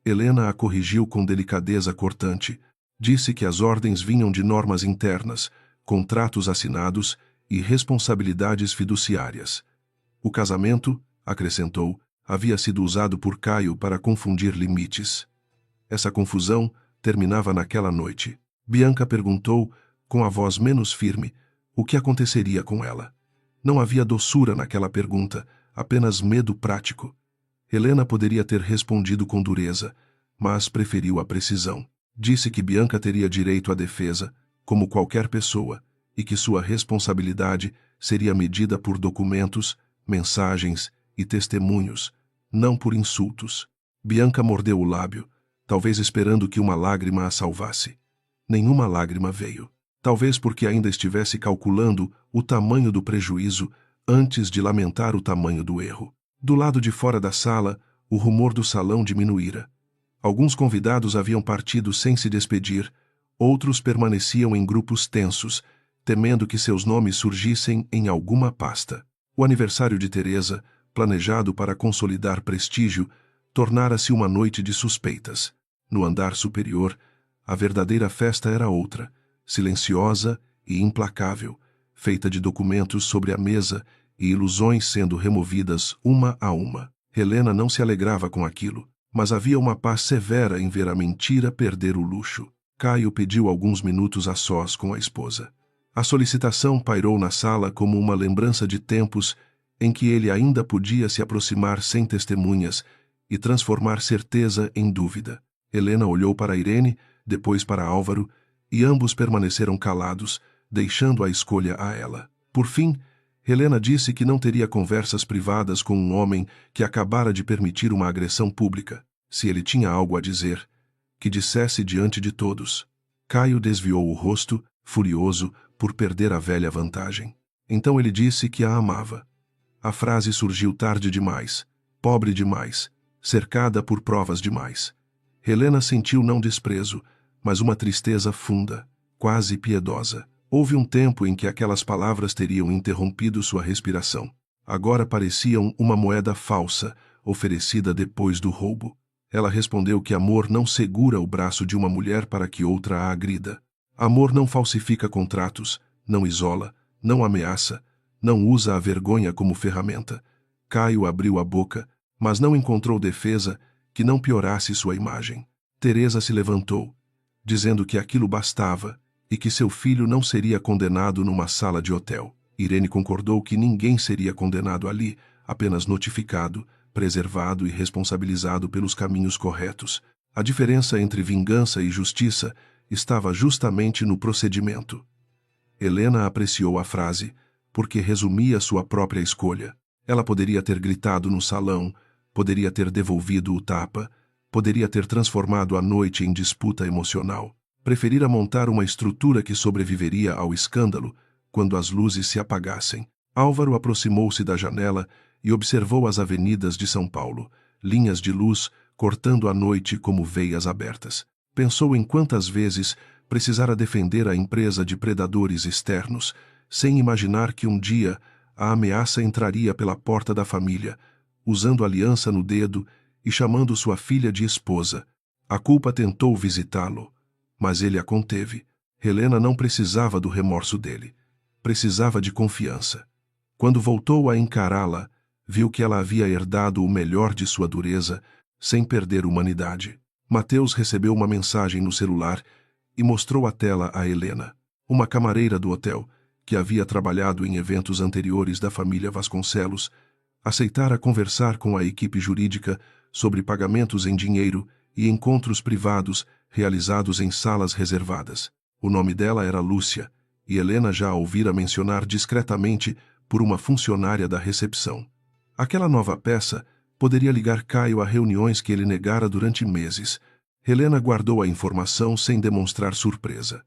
Helena a corrigiu com delicadeza cortante. Disse que as ordens vinham de normas internas, contratos assinados e responsabilidades fiduciárias. O casamento, acrescentou, havia sido usado por Caio para confundir limites. Essa confusão terminava naquela noite. Bianca perguntou, com a voz menos firme, o que aconteceria com ela. Não havia doçura naquela pergunta, apenas medo prático. Helena poderia ter respondido com dureza, mas preferiu a precisão. Disse que Bianca teria direito à defesa, como qualquer pessoa, e que sua responsabilidade seria medida por documentos, mensagens e testemunhos, não por insultos. Bianca mordeu o lábio, talvez esperando que uma lágrima a salvasse. Nenhuma lágrima veio. Talvez porque ainda estivesse calculando o tamanho do prejuízo antes de lamentar o tamanho do erro. Do lado de fora da sala, o rumor do salão diminuíra. Alguns convidados haviam partido sem se despedir, outros permaneciam em grupos tensos, temendo que seus nomes surgissem em alguma pasta. O aniversário de Teresa, planejado para consolidar prestígio, tornara-se uma noite de suspeitas. No andar superior, a verdadeira festa era outra, silenciosa e implacável, feita de documentos sobre a mesa e ilusões sendo removidas uma a uma. Helena não se alegrava com aquilo, mas havia uma paz severa em ver a mentira perder o luxo. Caio pediu alguns minutos a sós com a esposa. A solicitação pairou na sala como uma lembrança de tempos em que ele ainda podia se aproximar sem testemunhas e transformar certeza em dúvida. Helena olhou para Irene, depois para Álvaro, e ambos permaneceram calados, deixando a escolha a ela. Por fim, Helena disse que não teria conversas privadas com um homem que acabara de permitir uma agressão pública. Se ele tinha algo a dizer, que dissesse diante de todos. Caio desviou o rosto, furioso por perder a velha vantagem. Então ele disse que a amava. A frase surgiu tarde demais, pobre demais, cercada por provas demais. Helena sentiu não desprezo, mas uma tristeza funda, quase piedosa. Houve um tempo em que aquelas palavras teriam interrompido sua respiração. Agora pareciam uma moeda falsa, oferecida depois do roubo. Ela respondeu que amor não segura o braço de uma mulher para que outra a agrida. Amor não falsifica contratos, não isola, não ameaça, não usa a vergonha como ferramenta. Caio abriu a boca, mas não encontrou defesa que não piorasse sua imagem. Teresa se levantou, dizendo que aquilo bastava e que seu filho não seria condenado numa sala de hotel. Irene concordou que ninguém seria condenado ali, apenas notificado, preservado e responsabilizado pelos caminhos corretos. A diferença entre vingança e justiça estava justamente no procedimento. Helena apreciou a frase, porque resumia sua própria escolha. Ela poderia ter gritado no salão, poderia ter devolvido o tapa, poderia ter transformado a noite em disputa emocional. Preferira montar uma estrutura que sobreviveria ao escândalo quando as luzes se apagassem. Álvaro aproximou-se da janela e observou as avenidas de São Paulo, linhas de luz cortando a noite como veias abertas. Pensou em quantas vezes precisara defender a empresa de predadores externos, sem imaginar que um dia a ameaça entraria pela porta da família, usando aliança no dedo e chamando sua filha de esposa. A culpa tentou visitá-lo, mas ele a conteve. Helena não precisava do remorso dele. Precisava de confiança. Quando voltou a encará-la, Viu que ela havia herdado o melhor de sua dureza, sem perder humanidade. Mateus recebeu uma mensagem no celular e mostrou a tela a Helena, uma camareira do hotel, que havia trabalhado em eventos anteriores da família Vasconcelos, aceitara conversar com a equipe jurídica sobre pagamentos em dinheiro e encontros privados realizados em salas reservadas. O nome dela era Lúcia, e Helena já a ouvira mencionar discretamente por uma funcionária da recepção. Aquela nova peça poderia ligar Caio a reuniões que ele negara durante meses. Helena guardou a informação sem demonstrar surpresa.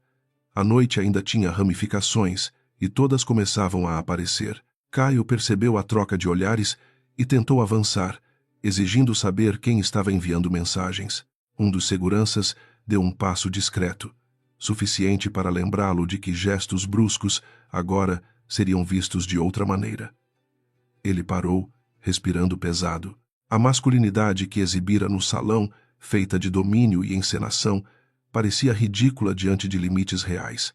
A noite ainda tinha ramificações, e todas começavam a aparecer. Caio percebeu a troca de olhares e tentou avançar, exigindo saber quem estava enviando mensagens. Um dos seguranças deu um passo discreto, suficiente para lembrá-lo de que gestos bruscos agora seriam vistos de outra maneira. Ele parou, respirando pesado. A masculinidade que exibira no salão, feita de domínio e encenação, parecia ridícula diante de limites reais.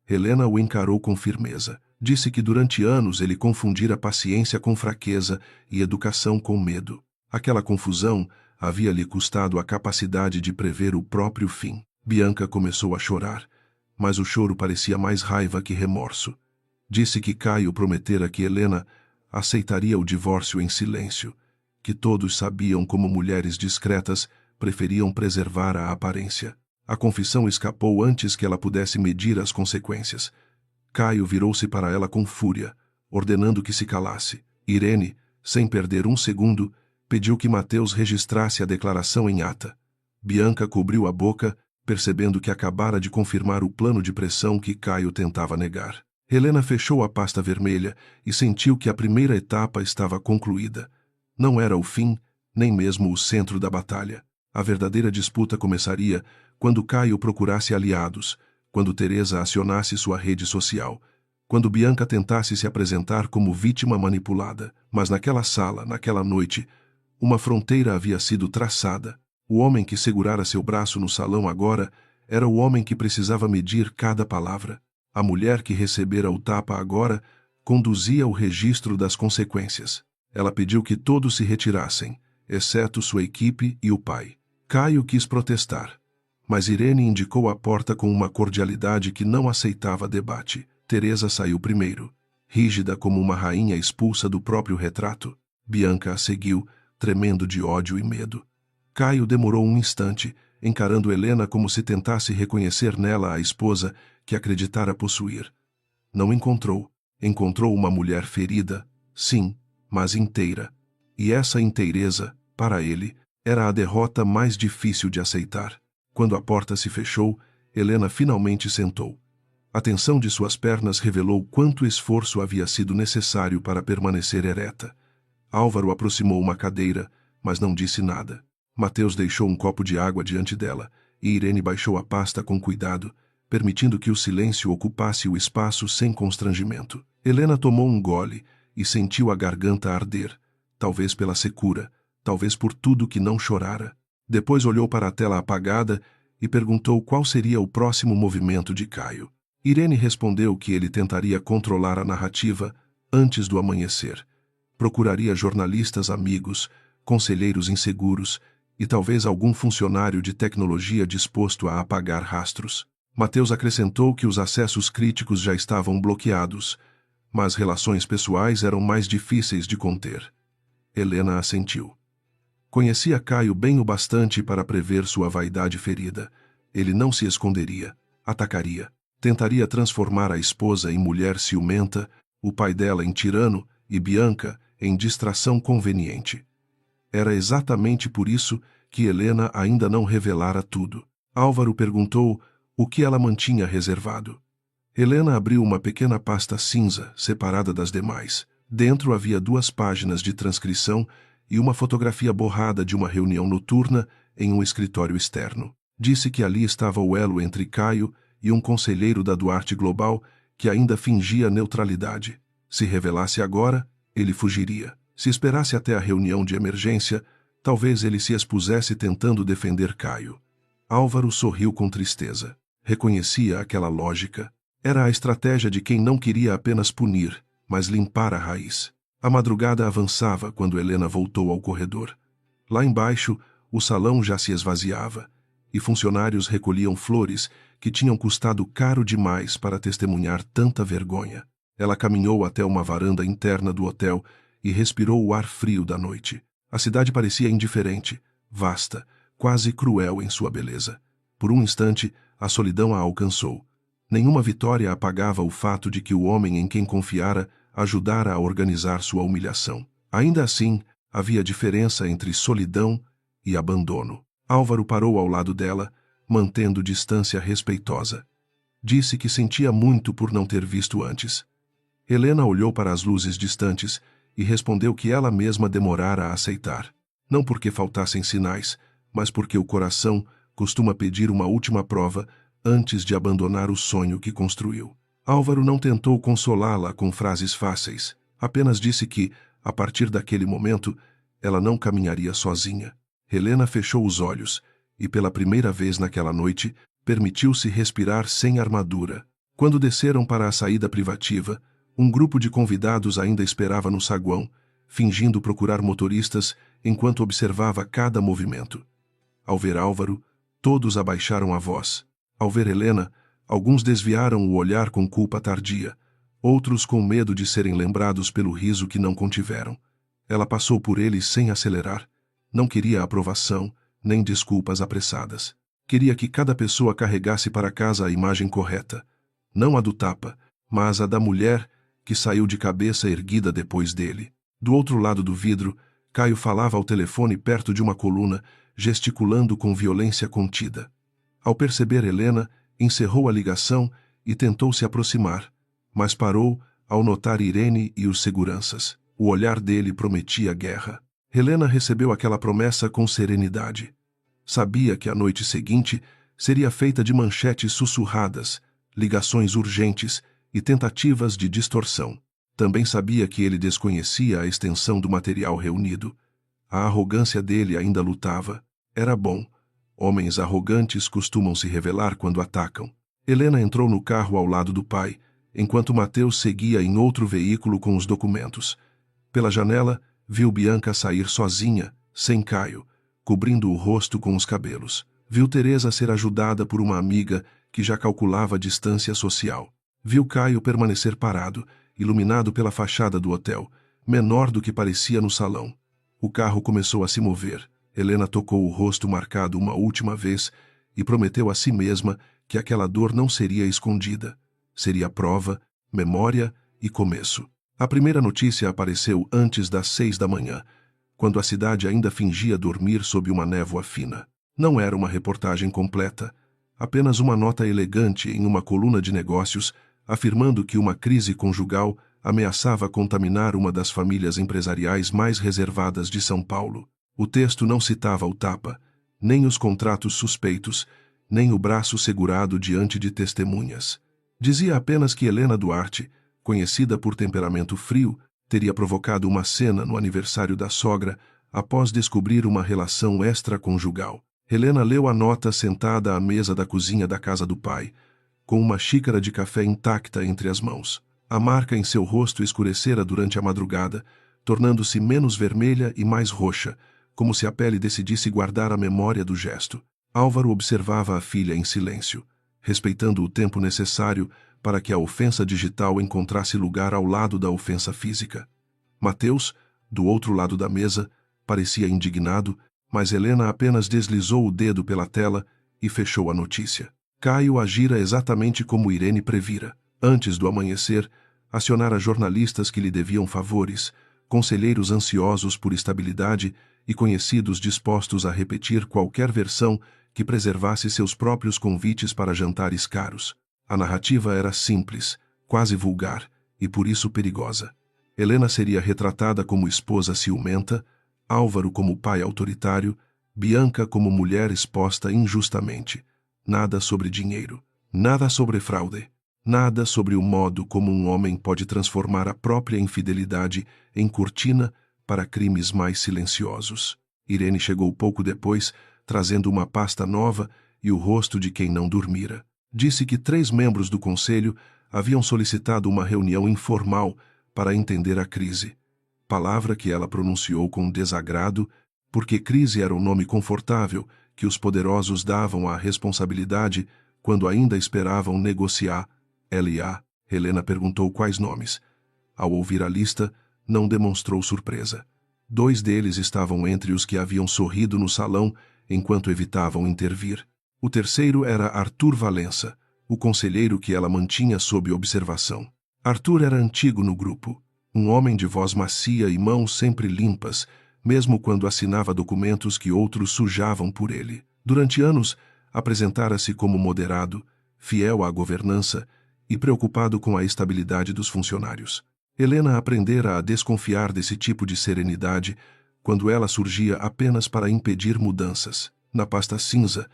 Helena o encarou com firmeza. Disse que durante anos ele confundira paciência com fraqueza e educação com medo. Aquela confusão havia lhe custado a capacidade de prever o próprio fim. Bianca começou a chorar, mas o choro parecia mais raiva que remorso. Disse que Caio prometera que Helena aceitaria o divórcio em silêncio, que todos sabiam como mulheres discretas preferiam preservar a aparência. A confissão escapou antes que ela pudesse medir as consequências. Caio virou-se para ela com fúria, ordenando que se calasse. Irene, sem perder um segundo, pediu que Mateus registrasse a declaração em ata. Bianca cobriu a boca, percebendo que acabara de confirmar o plano de pressão que Caio tentava negar. Helena fechou a pasta vermelha e sentiu que a primeira etapa estava concluída. Não era o fim, nem mesmo o centro da batalha. A verdadeira disputa começaria quando Caio procurasse aliados, quando Teresa acionasse sua rede social, quando Bianca tentasse se apresentar como vítima manipulada. Mas naquela sala, naquela noite, uma fronteira havia sido traçada. O homem que segurara seu braço no salão agora era o homem que precisava medir cada palavra. A mulher que recebera o tapa agora conduzia o registro das consequências. Ela pediu que todos se retirassem, exceto sua equipe e o pai. Caio quis protestar, mas Irene indicou a porta com uma cordialidade que não aceitava debate. Teresa saiu primeiro, rígida como uma rainha expulsa do próprio retrato. Bianca a seguiu, tremendo de ódio e medo. Caio demorou um instante, encarando Helena como se tentasse reconhecer nela a esposa que acreditara possuir. Não encontrou. Encontrou uma mulher ferida, sim, mas inteira. E essa inteireza, para ele, era a derrota mais difícil de aceitar. Quando a porta se fechou, Helena finalmente sentou. A tensão de suas pernas revelou quanto esforço havia sido necessário para permanecer ereta. Álvaro aproximou uma cadeira, mas não disse nada. Mateus deixou um copo de água diante dela, e Irene baixou a pasta com cuidado, permitindo que o silêncio ocupasse o espaço sem constrangimento. Helena tomou um gole e sentiu a garganta arder, talvez pela secura, talvez por tudo que não chorara. Depois olhou para a tela apagada e perguntou qual seria o próximo movimento de Caio. Irene respondeu que ele tentaria controlar a narrativa antes do amanhecer. Procuraria jornalistas amigos, conselheiros inseguros e talvez algum funcionário de tecnologia disposto a apagar rastros. Mateus acrescentou que os acessos críticos já estavam bloqueados, mas relações pessoais eram mais difíceis de conter. Helena assentiu. Conhecia Caio bem o bastante para prever sua vaidade ferida. Ele não se esconderia, atacaria. Tentaria transformar a esposa em mulher ciumenta, o pai dela em tirano e Bianca em distração conveniente. Era exatamente por isso que Helena ainda não revelara tudo. Álvaro perguntou o que ela mantinha reservado. Helena abriu uma pequena pasta cinza, separada das demais. Dentro havia 2 páginas de transcrição e uma fotografia borrada de uma reunião noturna em um escritório externo. Disse que ali estava o elo entre Caio e um conselheiro da Duarte Global que ainda fingia neutralidade. Se revelasse agora, ele fugiria. Se esperasse até a reunião de emergência, talvez ele se expusesse tentando defender Caio. Álvaro sorriu com tristeza. Reconhecia aquela lógica. Era a estratégia de quem não queria apenas punir, mas limpar a raiz. A madrugada avançava quando Helena voltou ao corredor. Lá embaixo, o salão já se esvaziava, e funcionários recolhiam flores que tinham custado caro demais para testemunhar tanta vergonha. Ela caminhou até uma varanda interna do hotel e respirou o ar frio da noite. A cidade parecia indiferente, vasta, quase cruel em sua beleza. Por um instante, a solidão a alcançou. Nenhuma vitória apagava o fato de que o homem em quem confiara ajudara a organizar sua humilhação. Ainda assim, havia diferença entre solidão e abandono. Álvaro parou ao lado dela, mantendo distância respeitosa. Disse que sentia muito por não ter visto antes. Helena olhou para as luzes distantes e respondeu que ela mesma demorara a aceitar. Não porque faltassem sinais, mas porque o coração costuma pedir uma última prova antes de abandonar o sonho que construiu. Álvaro não tentou consolá-la com frases fáceis. Apenas disse que, a partir daquele momento, ela não caminharia sozinha. Helena fechou os olhos e, pela primeira vez naquela noite, permitiu-se respirar sem armadura. Quando desceram para a saída privativa, um grupo de convidados ainda esperava no saguão, fingindo procurar motoristas enquanto observava cada movimento. Ao ver Álvaro, todos abaixaram a voz. Ao ver Helena, alguns desviaram o olhar com culpa tardia, outros com medo de serem lembrados pelo riso que não contiveram. Ela passou por eles sem acelerar. Não queria aprovação, nem desculpas apressadas. Queria que cada pessoa carregasse para casa a imagem correta. Não a do tapa, mas a da mulher que saiu de cabeça erguida depois dele. Do outro lado do vidro, Caio falava ao telefone perto de uma coluna, gesticulando com violência contida. Ao perceber Helena, encerrou a ligação e tentou se aproximar, mas parou ao notar Irene e os seguranças. O olhar dele prometia guerra. Helena recebeu aquela promessa com serenidade. Sabia que a noite seguinte seria feita de manchetes sussurradas, ligações urgentes e tentativas de distorção. Também sabia que ele desconhecia a extensão do material reunido. A arrogância dele ainda lutava. Era bom. Homens arrogantes costumam se revelar quando atacam. Helena entrou no carro ao lado do pai, enquanto Mateus seguia em outro veículo com os documentos. Pela janela, viu Bianca sair sozinha, sem Caio, cobrindo o rosto com os cabelos. Viu Teresa ser ajudada por uma amiga que já calculava a distância social. Viu Caio permanecer parado, iluminado pela fachada do hotel, menor do que parecia no salão. O carro começou a se mover. Helena tocou o rosto marcado uma última vez e prometeu a si mesma que aquela dor não seria escondida. Seria prova, memória e começo. A primeira notícia apareceu antes das 6 da manhã, quando a cidade ainda fingia dormir sob uma névoa fina. Não era uma reportagem completa, apenas uma nota elegante em uma coluna de negócios afirmando que uma crise conjugal ameaçava contaminar uma das famílias empresariais mais reservadas de São Paulo. O texto não citava o tapa, nem os contratos suspeitos, nem o braço segurado diante de testemunhas. Dizia apenas que Helena Duarte, conhecida por temperamento frio, teria provocado uma cena no aniversário da sogra após descobrir uma relação extraconjugal. Helena leu a nota sentada à mesa da cozinha da casa do pai, com uma xícara de café intacta entre as mãos. A marca em seu rosto escurecera durante a madrugada, tornando-se menos vermelha e mais roxa, como se a pele decidisse guardar a memória do gesto. Álvaro observava a filha em silêncio, respeitando o tempo necessário para que a ofensa digital encontrasse lugar ao lado da ofensa física. Mateus, do outro lado da mesa, parecia indignado, mas Helena apenas deslizou o dedo pela tela e fechou a notícia. Caio agira exatamente como Irene previra. Antes do amanhecer, acionara jornalistas que lhe deviam favores, conselheiros ansiosos por estabilidade e conhecidos dispostos a repetir qualquer versão que preservasse seus próprios convites para jantares caros. A narrativa era simples, quase vulgar, e por isso perigosa. Helena seria retratada como esposa ciumenta, Álvaro como pai autoritário, Bianca como mulher exposta injustamente. Nada sobre dinheiro, nada sobre fraude, nada sobre o modo como um homem pode transformar a própria infidelidade em cortina para crimes mais silenciosos. Irene chegou pouco depois, trazendo uma pasta nova e o rosto de quem não dormira. Disse que 3 membros do conselho haviam solicitado uma reunião informal para entender a crise. palavra que ela pronunciou com desagrado, porque crise era um nome confortável que os poderosos davam à responsabilidade quando ainda esperavam negociar. L.A. Helena perguntou quais nomes. Ao ouvir a lista, não demonstrou surpresa. 2 deles estavam entre os que haviam sorrido no salão enquanto evitavam intervir. O terceiro era Arthur Valença, o conselheiro que ela mantinha sob observação. Arthur era antigo no grupo, um homem de voz macia e mãos sempre limpas, mesmo quando assinava documentos que outros sujavam por ele. Durante anos, apresentara-se como moderado, fiel à governança e preocupado com a estabilidade dos funcionários. Helena aprendera a desconfiar desse tipo de serenidade quando ela surgia apenas para impedir mudanças. Na pasta cinza,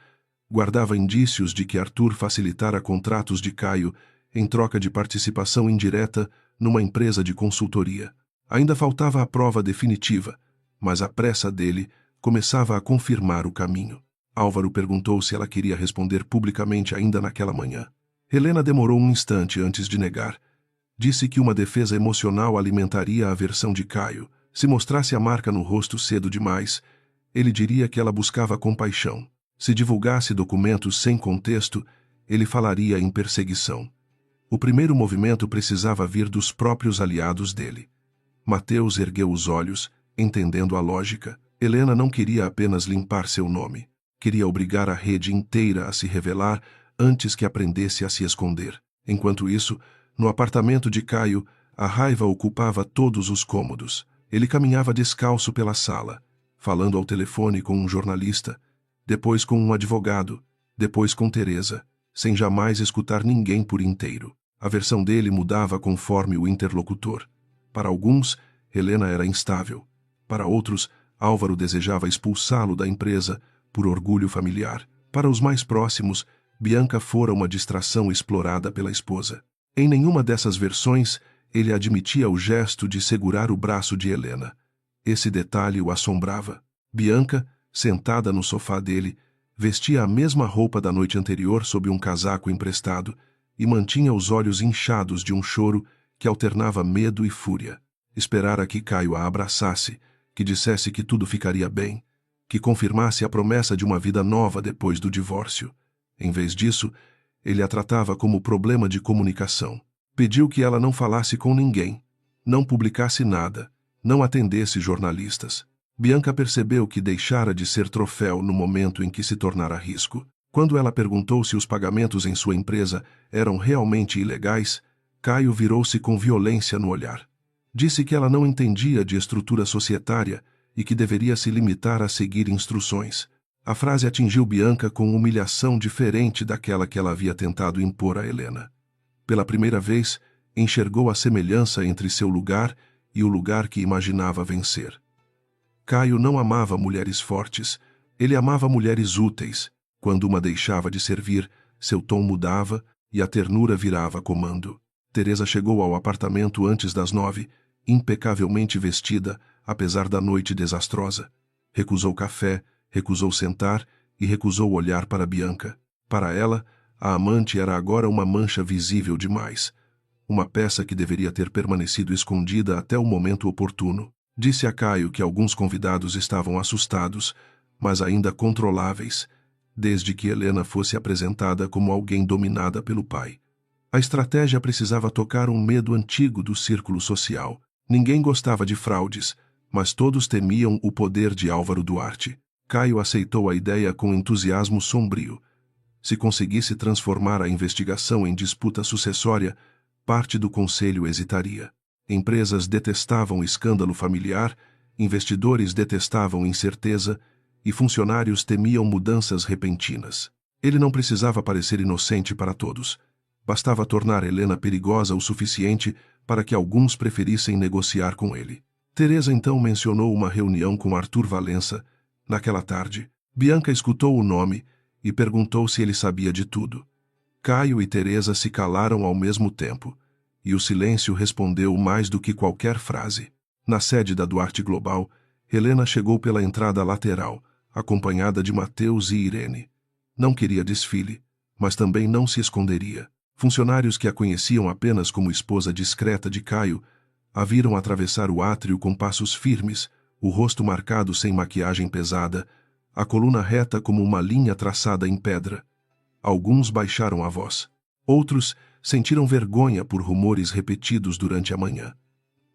guardava indícios de que Arthur facilitara contratos de Caio em troca de participação indireta numa empresa de consultoria. Ainda faltava a prova definitiva, mas a pressa dele começava a confirmar o caminho. Álvaro perguntou se ela queria responder publicamente ainda naquela manhã. Helena demorou um instante antes de negar. Disse que uma defesa emocional alimentaria a aversão de Caio. Se mostrasse a marca no rosto cedo demais, ele diria que ela buscava compaixão. Se divulgasse documentos sem contexto, ele falaria em perseguição. O primeiro movimento precisava vir dos próprios aliados dele. Mateus ergueu os olhos, entendendo a lógica. Helena não queria apenas limpar seu nome. Queria obrigar a rede inteira a se revelar antes que aprendesse a se esconder. Enquanto isso, no apartamento de Caio, a raiva ocupava todos os cômodos. Ele caminhava descalço pela sala, falando ao telefone com um jornalista, depois com um advogado, depois com Teresa, sem jamais escutar ninguém por inteiro. A versão dele mudava conforme o interlocutor. Para alguns, Helena era instável. Para outros, Álvaro desejava expulsá-lo da empresa por orgulho familiar. Para os mais próximos, Bianca fora uma distração explorada pela esposa. Em nenhuma dessas versões, ele admitia o gesto de segurar o braço de Helena. Esse detalhe o assombrava. Bianca, sentada no sofá dele, vestia a mesma roupa da noite anterior sob um casaco emprestado e mantinha os olhos inchados de um choro que alternava medo e fúria. Esperara que Caio a abraçasse, que dissesse que tudo ficaria bem, que confirmasse a promessa de uma vida nova depois do divórcio. Em vez disso, ele a tratava como problema de comunicação. Pediu que ela não falasse com ninguém, não publicasse nada, não atendesse jornalistas. Bianca percebeu que deixara de ser troféu no momento em que se tornara risco. Quando ela perguntou se os pagamentos em sua empresa eram realmente ilegais, Caio virou-se com violência no olhar. Disse que ela não entendia de estrutura societária e que deveria se limitar a seguir instruções. A frase atingiu Bianca com humilhação diferente daquela que ela havia tentado impor a Helena. Pela primeira vez, enxergou a semelhança entre seu lugar e o lugar que imaginava vencer. Caio não amava mulheres fortes, ele amava mulheres úteis. Quando uma deixava de servir, seu tom mudava e a ternura virava comando. Teresa chegou ao apartamento antes das 9, impecavelmente vestida, apesar da noite desastrosa. Recusou café, recusou sentar e recusou olhar para Bianca. Para ela, a amante era agora uma mancha visível demais. Uma peça que deveria ter permanecido escondida até o momento oportuno. Disse a Caio que alguns convidados estavam assustados, mas ainda controláveis, desde que Helena fosse apresentada como alguém dominada pelo pai. A estratégia precisava tocar um medo antigo do círculo social. Ninguém gostava de fraudes, mas todos temiam o poder de Álvaro Duarte. Caio aceitou a ideia com entusiasmo sombrio. Se conseguisse transformar a investigação em disputa sucessória, parte do conselho hesitaria. Empresas detestavam escândalo familiar, investidores detestavam incerteza e funcionários temiam mudanças repentinas. Ele não precisava parecer inocente para todos. Bastava tornar Helena perigosa o suficiente para que alguns preferissem negociar com ele. Teresa então mencionou uma reunião com Arthur Valença. Naquela tarde, Bianca escutou o nome e perguntou se ele sabia de tudo. Caio e Teresa se calaram ao mesmo tempo, e o silêncio respondeu mais do que qualquer frase. Na sede da Duarte Global, Helena chegou pela entrada lateral, acompanhada de Mateus e Irene. Não queria desfile, mas também não se esconderia. Funcionários que a conheciam apenas como esposa discreta de Caio A viram atravessar o átrio com passos firmes, o rosto marcado sem maquiagem pesada, a coluna reta como uma linha traçada em pedra. Alguns baixaram a voz. Outros sentiram vergonha por rumores repetidos durante a manhã.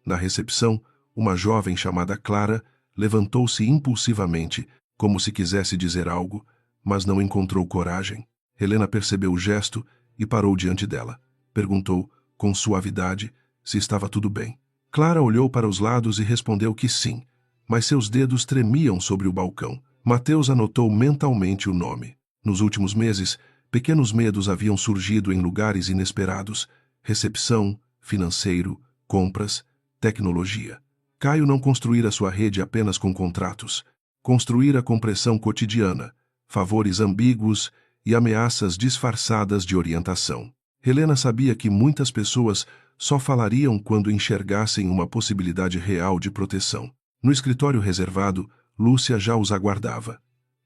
Na recepção, uma jovem chamada Clara levantou-se impulsivamente, como se quisesse dizer algo, mas não encontrou coragem. Helena percebeu o gesto e parou diante dela. Perguntou, com suavidade, se estava tudo bem. Clara olhou para os lados e respondeu que sim, mas seus dedos tremiam sobre o balcão. Mateus anotou mentalmente o nome. Nos últimos meses, pequenos medos haviam surgido em lugares inesperados: recepção, financeiro, compras, tecnologia. Caio não construíra sua rede apenas com contratos. Construíra com pressão cotidiana, favores ambíguos e ameaças disfarçadas de orientação. Helena sabia que muitas pessoas só falariam quando enxergassem uma possibilidade real de proteção. No escritório reservado, Lúcia já os aguardava.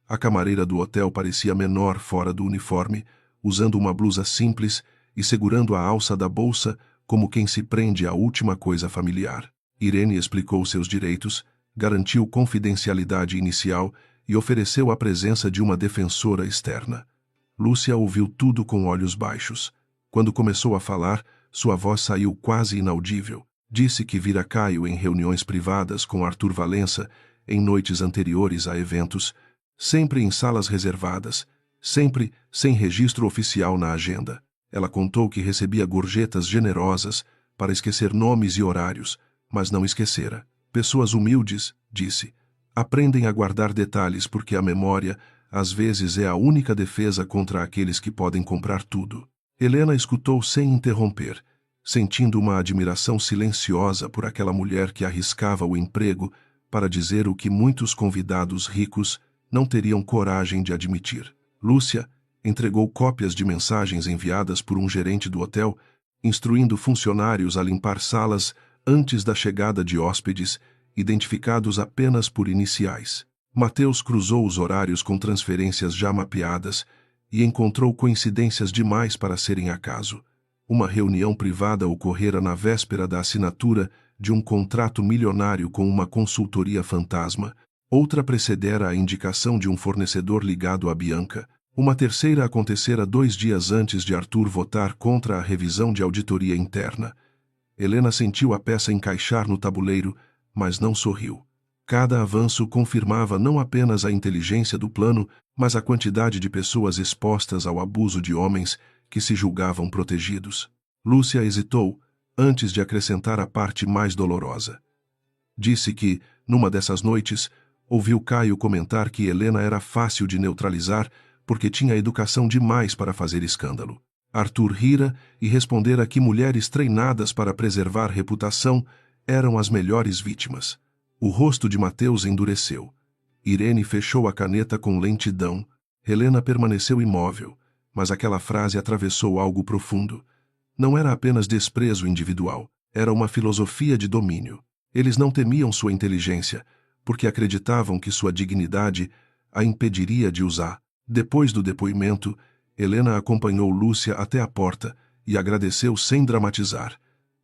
A camareira do hotel parecia menor fora do uniforme, usando uma blusa simples e segurando a alça da bolsa como quem se prende à última coisa familiar. Irene explicou seus direitos, garantiu confidencialidade inicial e ofereceu a presença de uma defensora externa. Lúcia ouviu tudo com olhos baixos. Quando começou a falar, sua voz saiu quase inaudível. Disse que vira Caio em reuniões privadas com Arthur Valença, em noites anteriores a eventos, sempre em salas reservadas, sempre sem registro oficial na agenda. Ela contou que recebia gorjetas generosas para esquecer nomes e horários, mas não esquecera. Pessoas humildes, disse, aprendem a guardar detalhes porque a memória, às vezes, é a única defesa contra aqueles que podem comprar tudo. Helena escutou sem interromper, sentindo uma admiração silenciosa por aquela mulher que arriscava o emprego para dizer o que muitos convidados ricos não teriam coragem de admitir. Lúcia entregou cópias de mensagens enviadas por um gerente do hotel, instruindo funcionários a limpar salas antes da chegada de hóspedes, identificados apenas por iniciais. Mateus cruzou os horários com transferências já mapeadas e encontrou coincidências demais para serem acaso. Uma reunião privada ocorrera na véspera da assinatura de um contrato milionário com uma consultoria fantasma, outra precedera a indicação de um fornecedor ligado a Bianca, uma terceira acontecera 2 dias antes de Arthur votar contra a revisão de auditoria interna. Helena sentiu a peça encaixar no tabuleiro, mas não sorriu. Cada avanço confirmava não apenas a inteligência do plano, mas a quantidade de pessoas expostas ao abuso de homens que se julgavam protegidos. Lúcia hesitou, antes de acrescentar a parte mais dolorosa. Disse que, numa dessas noites, ouviu Caio comentar que Helena era fácil de neutralizar porque tinha educação demais para fazer escândalo. Arthur rira e respondera que mulheres treinadas para preservar reputação eram as melhores vítimas. O rosto de Mateus endureceu. Irene fechou a caneta com lentidão. Helena permaneceu imóvel, mas aquela frase atravessou algo profundo. Não era apenas desprezo individual, era uma filosofia de domínio. Eles não temiam sua inteligência, porque acreditavam que sua dignidade a impediria de usar. Depois do depoimento, Helena acompanhou Lúcia até a porta e agradeceu sem dramatizar.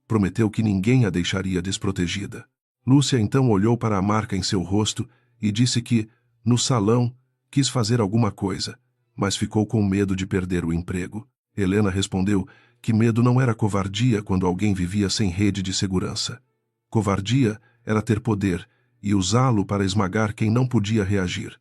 Prometeu que ninguém a deixaria desprotegida. Lúcia então olhou para a marca em seu rosto e disse que, no salão, quis fazer alguma coisa, mas ficou com medo de perder o emprego. Helena respondeu que medo não era covardia quando alguém vivia sem rede de segurança. Covardia era ter poder e usá-lo para esmagar quem não podia reagir.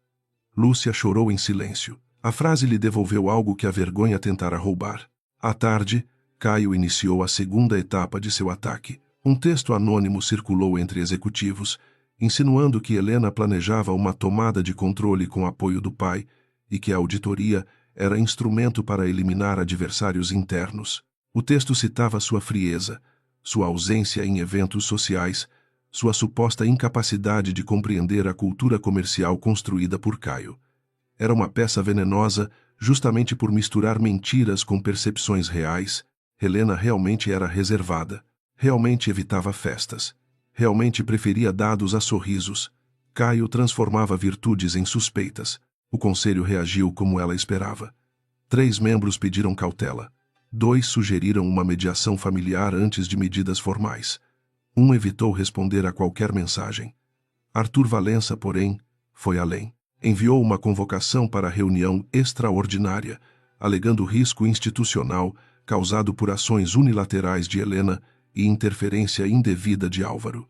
Lúcia chorou em silêncio. A frase lhe devolveu algo que a vergonha tentara roubar. À tarde, Caio iniciou a segunda etapa de seu ataque. Um texto anônimo circulou entre executivos, insinuando que Helena planejava uma tomada de controle com apoio do pai e que a auditoria era instrumento para eliminar adversários internos. O texto citava sua frieza, sua ausência em eventos sociais, sua suposta incapacidade de compreender a cultura comercial construída por Caio. Era uma peça venenosa justamente por misturar mentiras com percepções reais. Helena realmente era reservada, realmente evitava festas, realmente preferia dados a sorrisos. Caio transformava virtudes em suspeitas. O conselho reagiu como ela esperava. 3 membros pediram cautela. 2 sugeriram uma mediação familiar antes de medidas formais. Um evitou responder a qualquer mensagem. Arthur Valença, porém, foi além. Enviou uma convocação para a reunião extraordinária, alegando risco institucional causado por ações unilaterais de Helena e interferência indevida de Álvaro.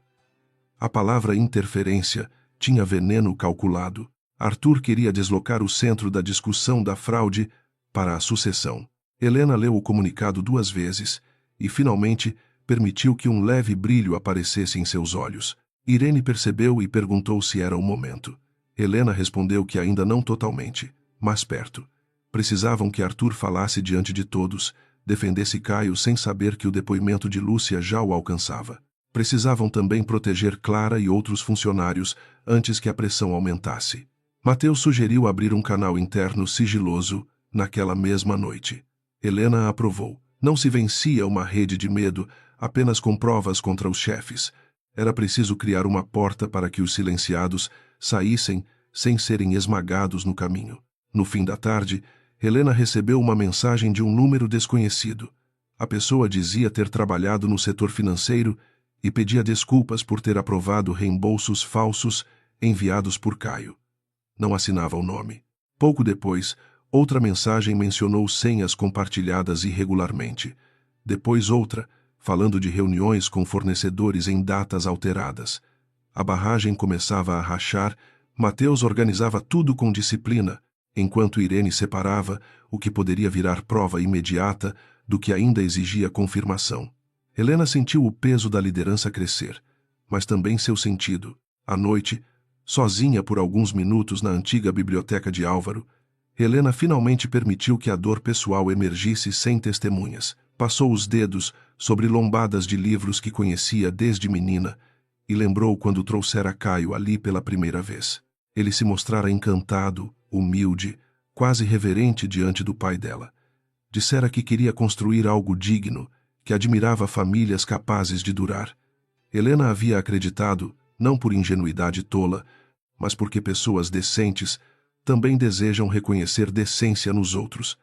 A palavra interferência tinha veneno calculado. Arthur queria deslocar o centro da discussão da fraude para a sucessão. Helena leu o comunicado 2 vezes e, finalmente, permitiu que um leve brilho aparecesse em seus olhos. Irene percebeu e perguntou se era o momento. Helena respondeu que ainda não totalmente, mas perto. Precisavam que Arthur falasse diante de todos, defendesse Caio sem saber que o depoimento de Lúcia já o alcançava. Precisavam também proteger Clara e outros funcionários antes que a pressão aumentasse. Mateus sugeriu abrir um canal interno sigiloso naquela mesma noite. Helena aprovou. Não se vencia uma rede de medo apenas com provas contra os chefes. Era preciso criar uma porta para que os silenciados saíssem sem serem esmagados no caminho. No fim da tarde, Helena recebeu uma mensagem de um número desconhecido. A pessoa dizia ter trabalhado no setor financeiro e pedia desculpas por ter aprovado reembolsos falsos enviados por Caio. Não assinava o nome. Pouco depois, outra mensagem mencionou senhas compartilhadas irregularmente. Depois outra, falando de reuniões com fornecedores em datas alteradas. A barragem começava a rachar, Mateus organizava tudo com disciplina, enquanto Irene separava o que poderia virar prova imediata do que ainda exigia confirmação. Helena sentiu o peso da liderança crescer, mas também seu sentido. À noite, sozinha por alguns minutos na antiga biblioteca de Álvaro, Helena finalmente permitiu que a dor pessoal emergisse sem testemunhas. Passou os dedos sobre lombadas de livros que conhecia desde menina e lembrou quando trouxera Caio ali pela primeira vez. Ele se mostrara encantado, humilde, quase reverente diante do pai dela. Dissera que queria construir algo digno, que admirava famílias capazes de durar. Helena havia acreditado, não por ingenuidade tola, mas porque pessoas decentes também desejam reconhecer decência nos outros.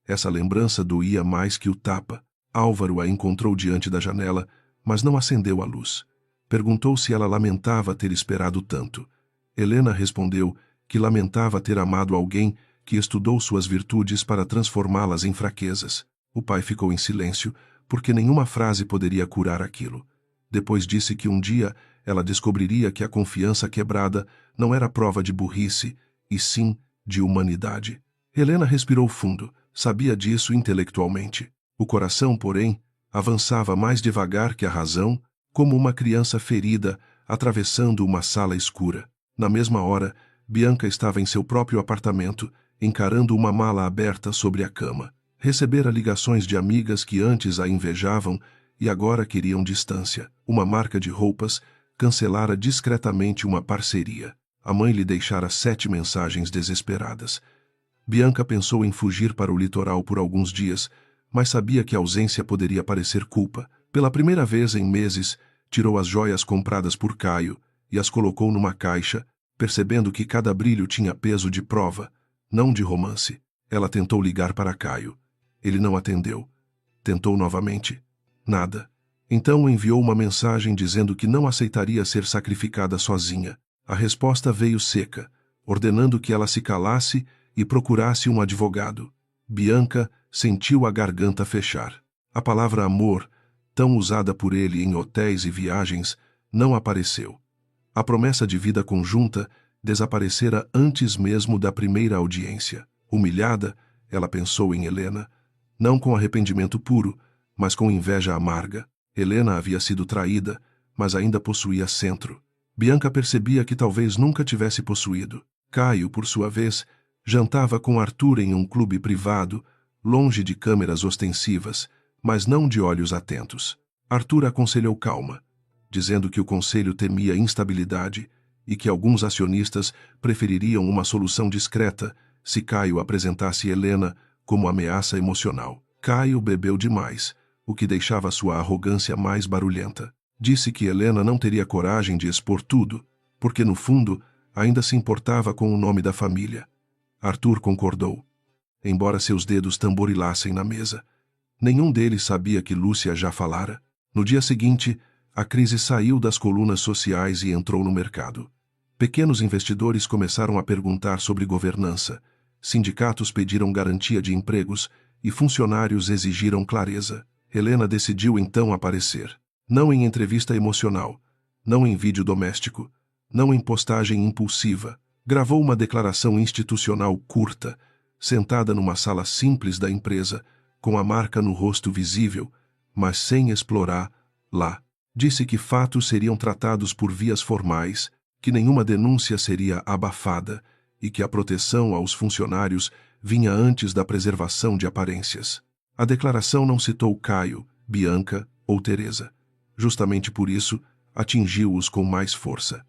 Essa lembrança doía mais que o tapa. Álvaro a encontrou diante da janela, mas não acendeu a luz. Perguntou se ela lamentava ter esperado tanto. Helena respondeu que lamentava ter amado alguém que estudou suas virtudes para transformá-las em fraquezas. O pai ficou em silêncio, porque nenhuma frase poderia curar aquilo. Depois disse que um dia ela descobriria que a confiança quebrada não era prova de burrice, e sim de humanidade. Helena respirou fundo, sabia disso intelectualmente. O coração, porém, avançava mais devagar que a razão, como uma criança ferida atravessando uma sala escura. Na mesma hora, Bianca estava em seu próprio apartamento, encarando uma mala aberta sobre a cama. Recebera ligações de amigas que antes a invejavam e agora queriam distância. Uma marca de roupas cancelara discretamente uma parceria. A mãe lhe deixara 7 mensagens desesperadas. Bianca pensou em fugir para o litoral por alguns dias, mas sabia que a ausência poderia parecer culpa. Pela primeira vez em meses, tirou as joias compradas por Caio e as colocou numa caixa, percebendo que cada brilho tinha peso de prova, não de romance. Ela tentou ligar para Caio. Ele não atendeu. Tentou novamente. Nada. Então enviou uma mensagem dizendo que não aceitaria ser sacrificada sozinha. A resposta veio seca, ordenando que ela se calasse e procurasse um advogado. Bianca sentiu a garganta fechar. A palavra amor, tão usada por ele em hotéis e viagens, não apareceu. A promessa de vida conjunta desaparecera antes mesmo da primeira audiência. Humilhada, ela pensou em Helena, não com arrependimento puro, mas com inveja amarga. Helena havia sido traída, mas ainda possuía centro. Bianca percebia que talvez nunca tivesse possuído. Caio, por sua vez, jantava com Arthur em um clube privado, longe de câmeras ostensivas, mas não de olhos atentos. Arthur aconselhou calma, dizendo que o conselho temia instabilidade e que alguns acionistas prefeririam uma solução discreta se Caio apresentasse Helena como ameaça emocional. Caio bebeu demais, o que deixava sua arrogância mais barulhenta. Disse que Helena não teria coragem de expor tudo, porque no fundo ainda se importava com o nome da família. Arthur concordou, embora seus dedos tamborilassem na mesa. Nenhum deles sabia que Lúcia já falara. No dia seguinte, A crise saiu das colunas sociais e entrou no mercado. Pequenos investidores começaram a perguntar sobre governança. Sindicatos pediram garantia de empregos e funcionários exigiram clareza. Helena decidiu então aparecer. Não em entrevista emocional, não em vídeo doméstico, não em postagem impulsiva. Gravou uma declaração institucional curta, sentada numa sala simples da empresa, com a marca no rosto visível, mas sem explorar lá. Disse que fatos seriam tratados por vias formais, que nenhuma denúncia seria abafada e que a proteção aos funcionários vinha antes da preservação de aparências. A declaração não citou Caio, Bianca ou Teresa. Justamente por isso, atingiu-os com mais força.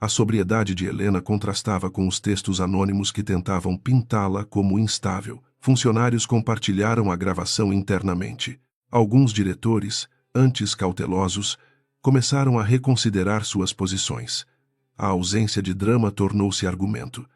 A sobriedade de Helena contrastava com os textos anônimos que tentavam pintá-la como instável. Funcionários compartilharam a gravação internamente. Alguns diretores, antes cautelosos, começaram a reconsiderar suas posições. A ausência de drama tornou-se argumento.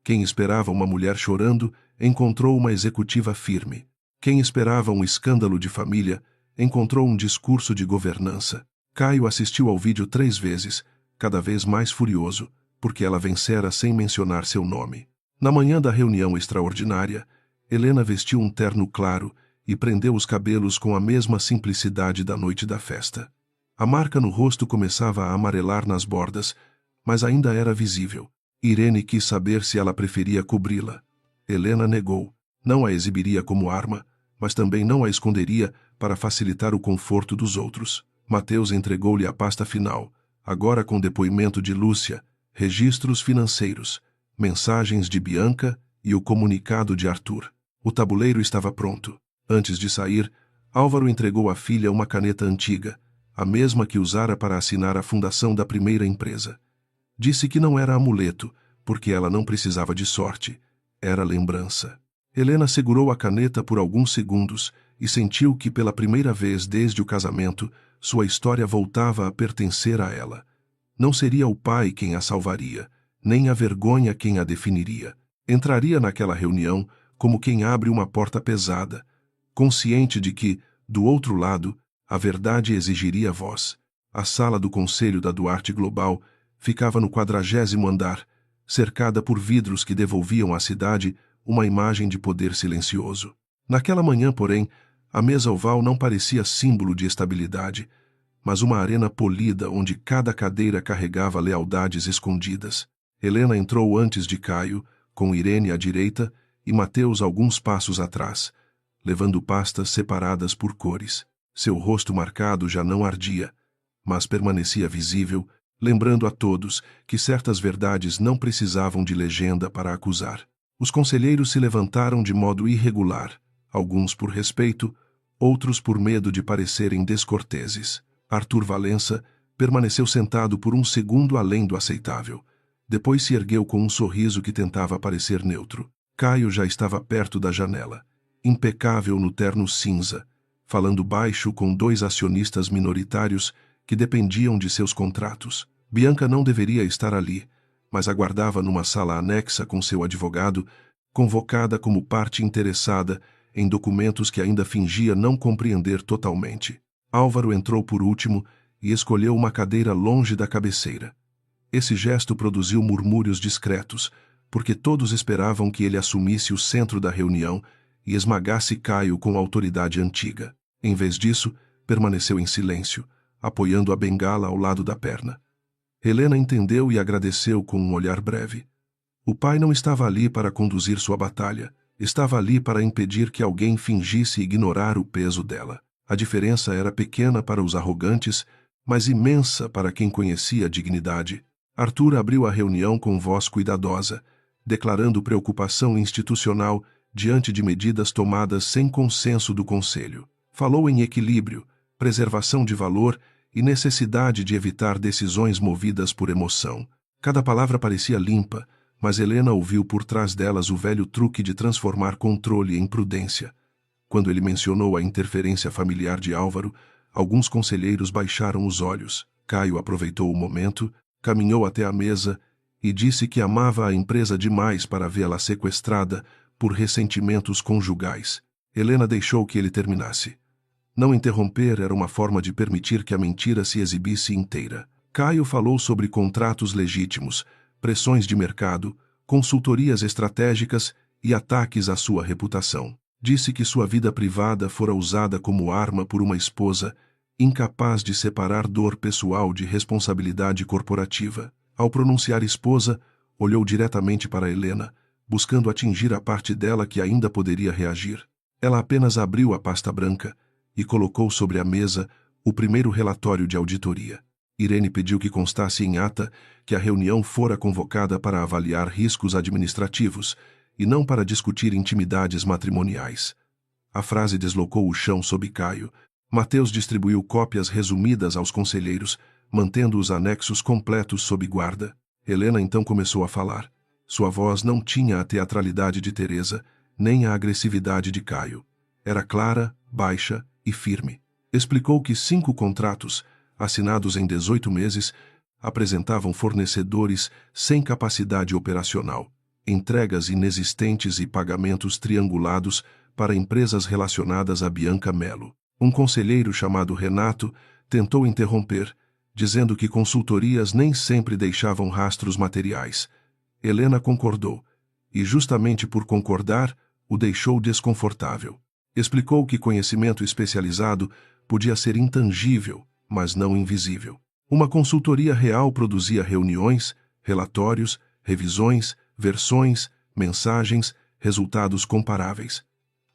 Quem esperava uma mulher chorando, encontrou uma executiva firme. Quem esperava um escândalo de família, encontrou um discurso de governança. Caio assistiu ao vídeo 3 vezes, cada vez mais furioso, porque ela vencera sem mencionar seu nome. Na manhã da reunião extraordinária, Helena vestiu um terno claro e prendeu os cabelos com a mesma simplicidade da noite da festa. A marca no rosto começava a amarelar nas bordas, mas ainda era visível. Irene quis saber se ela preferia cobri-la. Helena negou. Não a exibiria como arma, mas também não a esconderia para facilitar o conforto dos outros. Mateus entregou-lhe a pasta final, agora com depoimento de Lúcia, registros financeiros, mensagens de Bianca e o comunicado de Arthur. O tabuleiro estava pronto. Antes de sair, Álvaro entregou à filha uma caneta antiga, a mesma que usara para assinar a fundação da primeira empresa. Disse que não era amuleto, porque ela não precisava de sorte. Era lembrança. Helena segurou a caneta por alguns segundos e sentiu que pela primeira vez desde o casamento, sua história voltava a pertencer a ela. Não seria o pai quem a salvaria, nem a vergonha quem a definiria. Entraria naquela reunião como quem abre uma porta pesada, consciente de que, do outro lado, a verdade exigiria voz. A sala do Conselho da Duarte Global ficava no 40º andar, cercada por vidros que devolviam à cidade uma imagem de poder silencioso. Naquela manhã, porém, a mesa oval não parecia símbolo de estabilidade, mas uma arena polida onde cada cadeira carregava lealdades escondidas. Helena entrou antes de Caio, com Irene à direita e Mateus alguns passos atrás, levando pastas separadas por cores. Seu rosto marcado já não ardia, mas permanecia visível, lembrando a todos que certas verdades não precisavam de legenda para acusar. Os conselheiros se levantaram de modo irregular, alguns por respeito, outros por medo de parecerem descorteses. Arthur Valença permaneceu sentado por um segundo além do aceitável. Depois se ergueu com um sorriso que tentava parecer neutro. Caio já estava perto da janela, impecável no terno cinza, falando baixo com 2 acionistas minoritários que dependiam de seus contratos. Bianca não deveria estar ali, mas aguardava numa sala anexa com seu advogado, convocada como parte interessada em documentos que ainda fingia não compreender totalmente. Álvaro entrou por último e escolheu uma cadeira longe da cabeceira. Esse gesto produziu murmúrios discretos, porque todos esperavam que ele assumisse o centro da reunião e esmagasse Caio com autoridade antiga. Em vez disso, permaneceu em silêncio, apoiando a bengala ao lado da perna. Helena entendeu e agradeceu com um olhar breve. O pai não estava ali para conduzir sua batalha, estava ali para impedir que alguém fingisse ignorar o peso dela. A diferença era pequena para os arrogantes, mas imensa para quem conhecia a dignidade. Arthur abriu a reunião com voz cuidadosa, declarando preocupação institucional diante de medidas tomadas sem consenso do Conselho. Falou em equilíbrio, preservação de valor e necessidade de evitar decisões movidas por emoção. Cada palavra parecia limpa, mas Helena ouviu por trás delas o velho truque de transformar controle em prudência. Quando ele mencionou a interferência familiar de Álvaro, alguns conselheiros baixaram os olhos. Caio aproveitou o momento, caminhou até a mesa e disse que amava a empresa demais para vê-la sequestrada por ressentimentos conjugais. Helena deixou que ele terminasse. Não interromper era uma forma de permitir que a mentira se exibisse inteira. Caio falou sobre contratos legítimos, pressões de mercado, consultorias estratégicas e ataques à sua reputação. Disse que sua vida privada fora usada como arma por uma esposa, incapaz de separar dor pessoal de responsabilidade corporativa. Ao pronunciar esposa, olhou diretamente para Helena, buscando atingir a parte dela que ainda poderia reagir. Ela apenas abriu a pasta branca e colocou sobre a mesa o primeiro relatório de auditoria. Irene pediu que constasse em ata que a reunião fora convocada para avaliar riscos administrativos e não para discutir intimidades matrimoniais. A frase deslocou o chão sob Caio. Mateus distribuiu cópias resumidas aos conselheiros, mantendo os anexos completos sob guarda. Helena então começou a falar. Sua voz não tinha a teatralidade de Teresa, nem a agressividade de Caio. Era clara, baixa e firme. Explicou que 5 contratos, assinados em 18 meses, apresentavam fornecedores sem capacidade operacional, entregas inexistentes e pagamentos triangulados para empresas relacionadas a Bianca Melo. Um conselheiro chamado Renato tentou interromper, dizendo que consultorias nem sempre deixavam rastros materiais. Helena concordou, e justamente por concordar, o deixou desconfortável. Explicou que conhecimento especializado podia ser intangível, mas não invisível. Uma consultoria real produzia reuniões, relatórios, revisões, versões, mensagens, resultados comparáveis.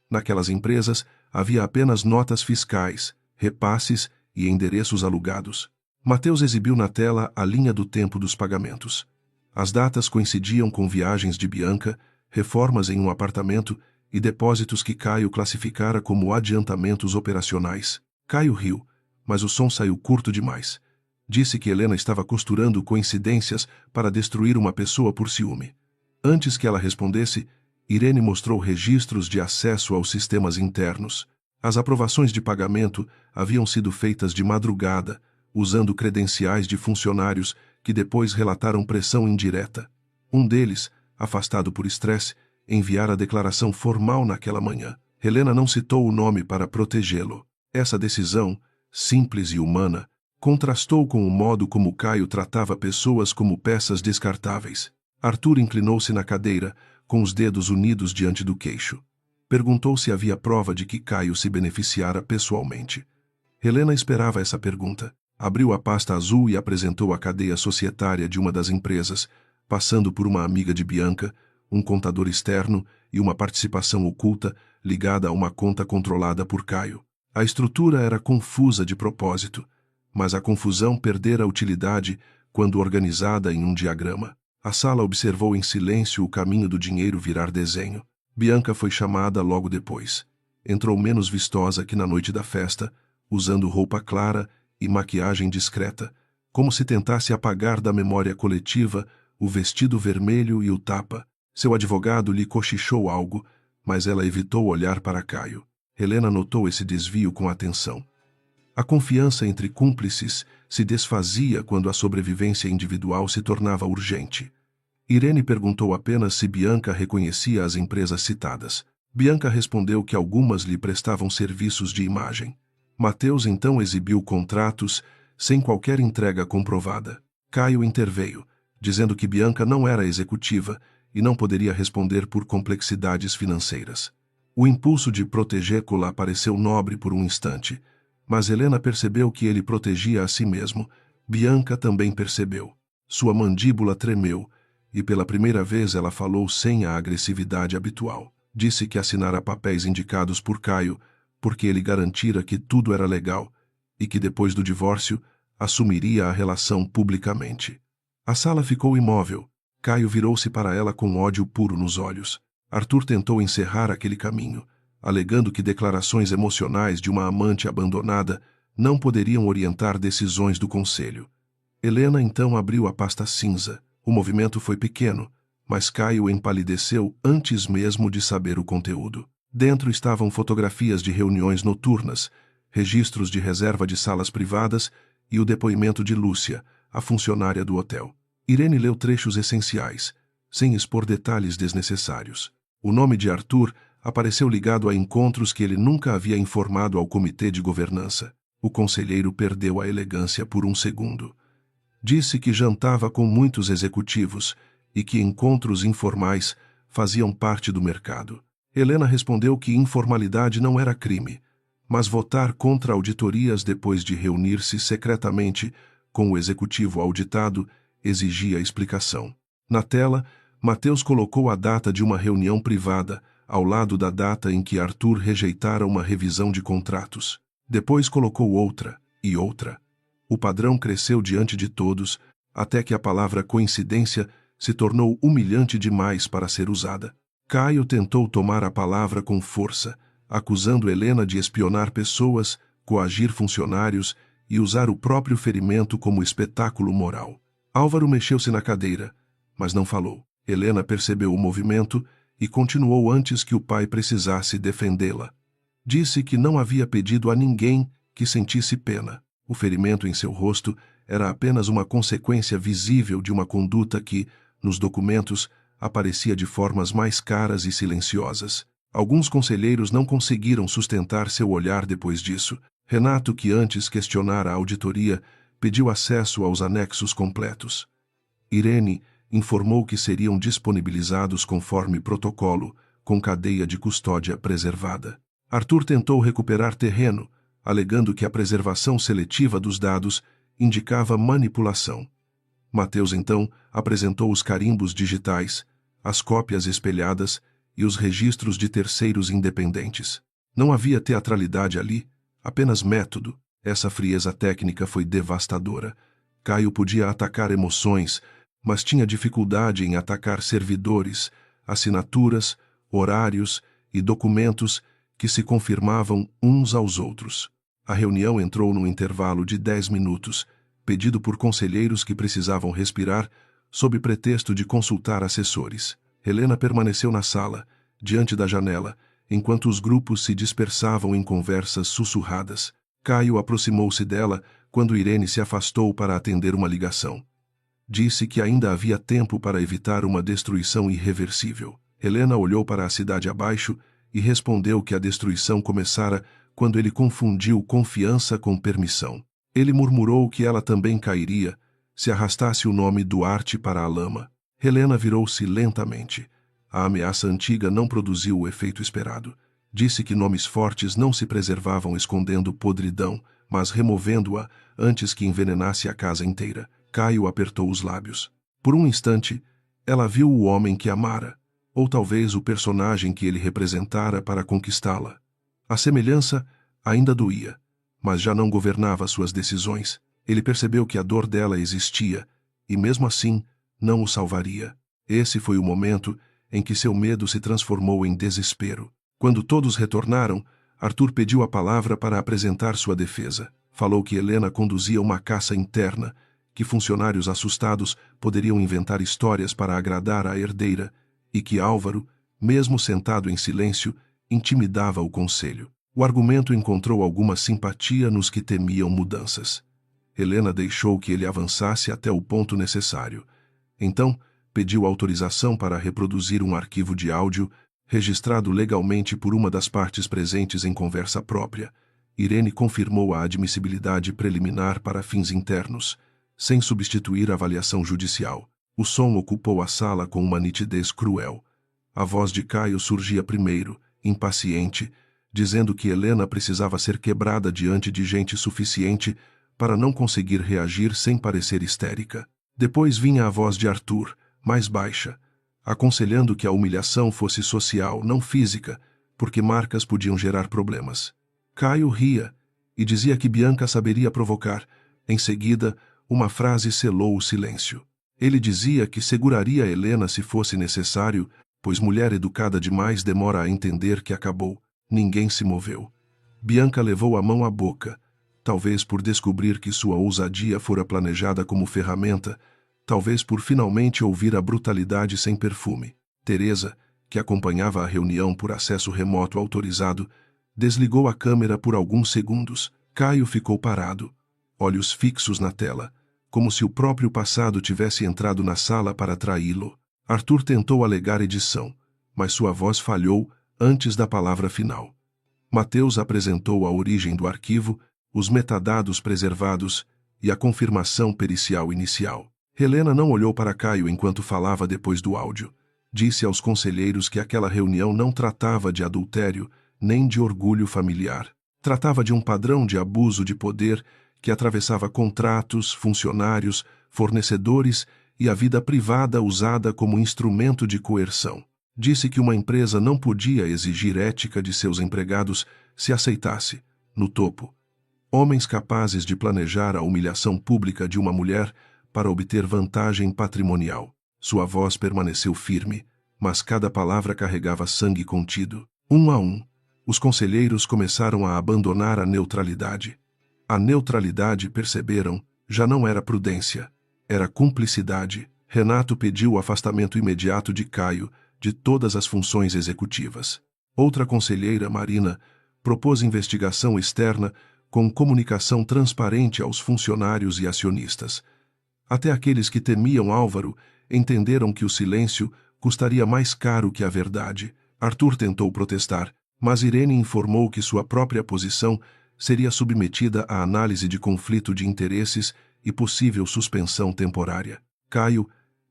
Naquelas empresas, havia apenas notas fiscais, repasses e endereços alugados. Mateus exibiu na tela a linha do tempo dos pagamentos. As datas coincidiam com viagens de Bianca, reformas em um apartamento e depósitos que Caio classificara como adiantamentos operacionais. Caio riu, mas o som saiu curto demais. Disse que Helena estava costurando coincidências para destruir uma pessoa por ciúme. Antes que ela respondesse, Irene mostrou registros de acesso aos sistemas internos. As aprovações de pagamento haviam sido feitas de madrugada, usando credenciais de funcionários que depois relataram pressão indireta. Um deles, afastado por estresse, enviara a declaração formal naquela manhã. Helena não citou o nome para protegê-lo. Essa decisão, simples e humana, contrastou com o modo como Caio tratava pessoas como peças descartáveis. Arthur inclinou-se na cadeira, com os dedos unidos diante do queixo. Perguntou se havia prova de que Caio se beneficiara pessoalmente. Helena esperava essa pergunta. Abriu a pasta azul e apresentou a cadeia societária de uma das empresas, passando por uma amiga de Bianca, um contador externo e uma participação oculta ligada a uma conta controlada por Caio. A estrutura era confusa de propósito, mas a confusão perdera utilidade quando organizada em um diagrama. A sala observou em silêncio o caminho do dinheiro virar desenho. Bianca foi chamada logo depois. Entrou menos vistosa que na noite da festa, usando roupa clara e maquiagem discreta, como se tentasse apagar da memória coletiva o vestido vermelho e o tapa. Seu advogado lhe cochichou algo, mas ela evitou olhar para Caio. Helena notou esse desvio com atenção. A confiança entre cúmplices se desfazia quando a sobrevivência individual se tornava urgente. Irene perguntou apenas se Bianca reconhecia as empresas citadas. Bianca respondeu que algumas lhe prestavam serviços de imagem. Mateus então exibiu contratos sem qualquer entrega comprovada. Caio interveio, dizendo que Bianca não era executiva e não poderia responder por complexidades financeiras. O impulso de protegê-la pareceu nobre por um instante, mas Helena percebeu que ele protegia a si mesmo. Bianca também percebeu. Sua mandíbula tremeu, e pela primeira vez ela falou sem a agressividade habitual. Disse que assinara papéis indicados por Caio, porque ele garantira que tudo era legal, e que depois do divórcio, assumiria a relação publicamente. A sala ficou imóvel. Caio virou-se para ela com ódio puro nos olhos. Arthur tentou encerrar aquele caminho, alegando que declarações emocionais de uma amante abandonada não poderiam orientar decisões do conselho. Helena então abriu a pasta cinza. O movimento foi pequeno, mas Caio empalideceu antes mesmo de saber o conteúdo. Dentro estavam fotografias de reuniões noturnas, registros de reserva de salas privadas e o depoimento de Lúcia, a funcionária do hotel. Irene leu trechos essenciais, sem expor detalhes desnecessários. O nome de Arthur apareceu ligado a encontros que ele nunca havia informado ao comitê de governança. O conselheiro perdeu a elegância por um segundo. Disse que jantava com muitos executivos e que encontros informais faziam parte do mercado. Helena respondeu que informalidade não era crime, mas votar contra auditorias depois de reunir-se secretamente com o executivo auditado exigia explicação. Na tela, Mateus colocou a data de uma reunião privada ao lado da data em que Arthur rejeitara uma revisão de contratos. Depois colocou outra e outra. O padrão cresceu diante de todos, até que a palavra coincidência se tornou humilhante demais para ser usada. Caio tentou tomar a palavra com força, acusando Helena de espionar pessoas, coagir funcionários e usar o próprio ferimento como espetáculo moral. Álvaro mexeu-se na cadeira, mas não falou. Helena percebeu o movimento e continuou antes que o pai precisasse defendê-la. Disse que não havia pedido a ninguém que sentisse pena. O ferimento em seu rosto era apenas uma consequência visível de uma conduta que, nos documentos, aparecia de formas mais caras e silenciosas. Alguns conselheiros não conseguiram sustentar seu olhar depois disso. Renato, que antes questionara a auditoria, pediu acesso aos anexos completos. Irene informou que seriam disponibilizados conforme protocolo, com cadeia de custódia preservada. Arthur tentou recuperar terreno, alegando que a preservação seletiva dos dados indicava manipulação. Mateus, então, apresentou os carimbos digitais, as cópias espelhadas e os registros de terceiros independentes. Não havia teatralidade ali, apenas método. Essa frieza técnica foi devastadora. Caio podia atacar emoções, mas tinha dificuldade em atacar servidores, assinaturas, horários e documentos que se confirmavam uns aos outros. A reunião entrou num intervalo de 10 minutos, pedido por conselheiros que precisavam respirar, sob pretexto de consultar assessores. Helena permaneceu na sala, diante da janela, enquanto os grupos se dispersavam em conversas sussurradas. Caio aproximou-se dela quando Irene se afastou para atender uma ligação. Disse que ainda havia tempo para evitar uma destruição irreversível. Helena olhou para a cidade abaixo e respondeu que a destruição começara quando ele confundiu confiança com permissão. Ele murmurou que ela também cairia se arrastasse o nome Duarte para a lama. Helena virou-se lentamente. A ameaça antiga não produziu o efeito esperado. Disse que nomes fortes não se preservavam escondendo podridão, mas removendo-a antes que envenenasse a casa inteira. Caio apertou os lábios. Por um instante, ela viu o homem que amara, ou talvez o personagem que ele representara para conquistá-la. A semelhança ainda doía, mas já não governava suas decisões. Ele percebeu que a dor dela existia, e mesmo assim, não o salvaria. Esse foi o momento em que seu medo se transformou em desespero. Quando todos retornaram, Arthur pediu a palavra para apresentar sua defesa. Falou que Helena conduzia uma caça interna, que funcionários assustados poderiam inventar histórias para agradar à herdeira, e que Álvaro, mesmo sentado em silêncio, intimidava o conselho. O argumento encontrou alguma simpatia nos que temiam mudanças. Helena deixou que ele avançasse até o ponto necessário. Então, pediu autorização para reproduzir um arquivo de áudio registrado legalmente por uma das partes presentes em conversa própria. Irene confirmou a admissibilidade preliminar para fins internos, sem substituir a avaliação judicial. O som ocupou a sala com uma nitidez cruel. A voz de Caio surgia primeiro, impaciente, dizendo que Helena precisava ser quebrada diante de gente suficiente para não conseguir reagir sem parecer histérica. Depois vinha a voz de Arthur, mais baixa, aconselhando que a humilhação fosse social, não física, porque marcas podiam gerar problemas. Caio ria e dizia que Bianca saberia provocar. Em seguida, uma frase selou o silêncio. Ele dizia que seguraria Helena se fosse necessário, pois mulher educada demais demora a entender que acabou. Ninguém se moveu. Bianca levou a mão à boca, talvez por descobrir que sua ousadia fora planejada como ferramenta, talvez por finalmente ouvir a brutalidade sem perfume. Teresa, que acompanhava a reunião por acesso remoto autorizado, desligou a câmera por alguns segundos. Caio ficou parado, olhos fixos na tela, como se o próprio passado tivesse entrado na sala para traí-lo. Arthur tentou alegar edição, mas sua voz falhou antes da palavra final. Mateus apresentou a origem do arquivo, os metadados preservados e a confirmação pericial inicial. Helena não olhou para Caio enquanto falava depois do áudio. Disse aos conselheiros que aquela reunião não tratava de adultério nem de orgulho familiar. Tratava de um padrão de abuso de poder que atravessava contratos, funcionários, fornecedores e a vida privada usada como instrumento de coerção. Disse que uma empresa não podia exigir ética de seus empregados se aceitasse, no topo, homens capazes de planejar a humilhação pública de uma mulher para obter vantagem patrimonial. Sua voz permaneceu firme, mas cada palavra carregava sangue contido. Um a um, os conselheiros começaram a abandonar a neutralidade. A neutralidade, perceberam, já não era prudência, era cumplicidade. Renato pediu o afastamento imediato de Caio de todas as funções executivas. Outra conselheira, Marina, propôs investigação externa com comunicação transparente aos funcionários e acionistas. Até aqueles que temiam Álvaro entenderam que o silêncio custaria mais caro que a verdade. Arthur tentou protestar, mas Irene informou que sua própria posição seria submetida à análise de conflito de interesses e possível suspensão temporária. Caio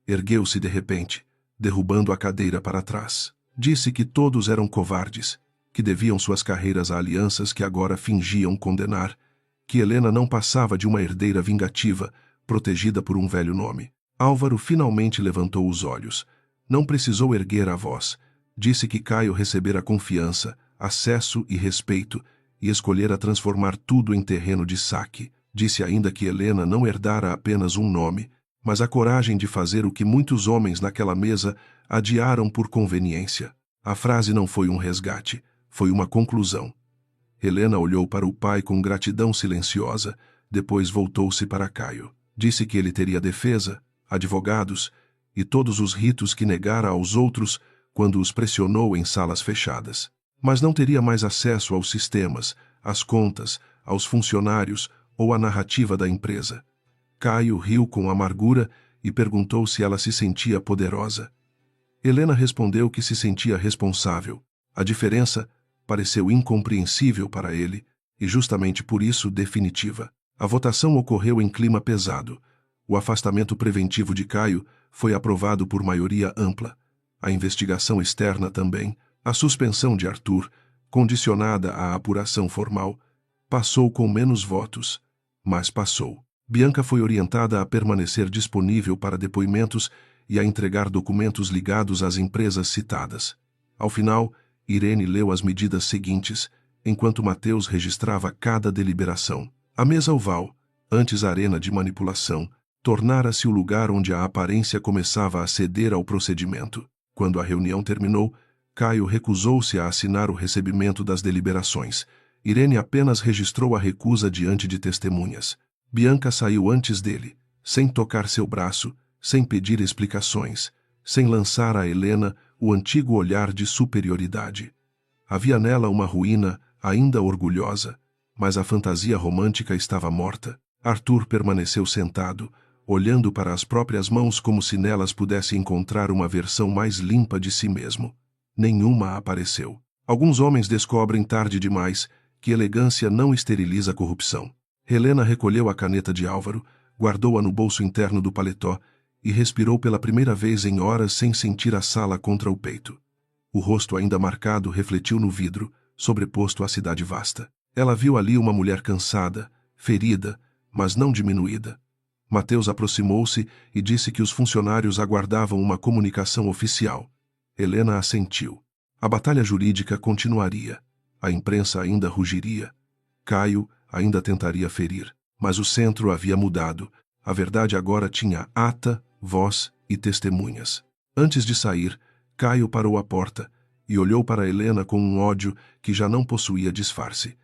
ergueu-se de repente, derrubando a cadeira para trás. Disse que todos eram covardes, que deviam suas carreiras a alianças que agora fingiam condenar, que Helena não passava de uma herdeira vingativa, protegida por um velho nome. Álvaro finalmente levantou os olhos. Não precisou erguer a voz. Disse que Caio recebera confiança, acesso e respeito, e escolhera transformar tudo em terreno de saque. Disse ainda que Helena não herdara apenas um nome, mas a coragem de fazer o que muitos homens naquela mesa adiaram por conveniência. A frase não foi um resgate, foi uma conclusão. Helena olhou para o pai com gratidão silenciosa, depois voltou-se para Caio. Disse que ele teria defesa, advogados e todos os ritos que negara aos outros quando os pressionou em salas fechadas. Mas não teria mais acesso aos sistemas, às contas, aos funcionários ou à narrativa da empresa. Caio riu com amargura e perguntou se ela se sentia poderosa. Helena respondeu que se sentia responsável. A diferença pareceu incompreensível para ele e justamente por isso definitiva. A votação ocorreu em clima pesado. O afastamento preventivo de Caio foi aprovado por maioria ampla. A investigação externa também. A suspensão de Arthur, condicionada à apuração formal, passou com menos votos, mas passou. Bianca foi orientada a permanecer disponível para depoimentos e a entregar documentos ligados às empresas citadas. Ao final, Irene leu as medidas seguintes, enquanto Mateus registrava cada deliberação. A mesa oval, antes arena de manipulação, tornara-se o lugar onde a aparência começava a ceder ao procedimento. Quando a reunião terminou, Caio recusou-se a assinar o recebimento das deliberações. Irene apenas registrou a recusa diante de testemunhas. Bianca saiu antes dele, sem tocar seu braço, sem pedir explicações, sem lançar a Helena o antigo olhar de superioridade. Havia nela uma ruína ainda orgulhosa, mas a fantasia romântica estava morta. Arthur permaneceu sentado, olhando para as próprias mãos como se nelas pudesse encontrar uma versão mais limpa de si mesmo. Nenhuma apareceu. Alguns homens descobrem tarde demais que elegância não esteriliza a corrupção. Helena recolheu a caneta de Álvaro, guardou-a no bolso interno do paletó e respirou pela primeira vez em horas sem sentir a sala contra o peito. O rosto ainda marcado refletiu no vidro, sobreposto à cidade vasta. Ela viu ali uma mulher cansada, ferida, mas não diminuída. Mateus aproximou-se e disse que os funcionários aguardavam uma comunicação oficial. Helena assentiu. A batalha jurídica continuaria. A imprensa ainda rugiria. Caio ainda tentaria ferir. Mas o centro havia mudado. A verdade agora tinha ata, voz e testemunhas. Antes de sair, Caio parou à porta e olhou para Helena com um ódio que já não possuía disfarce.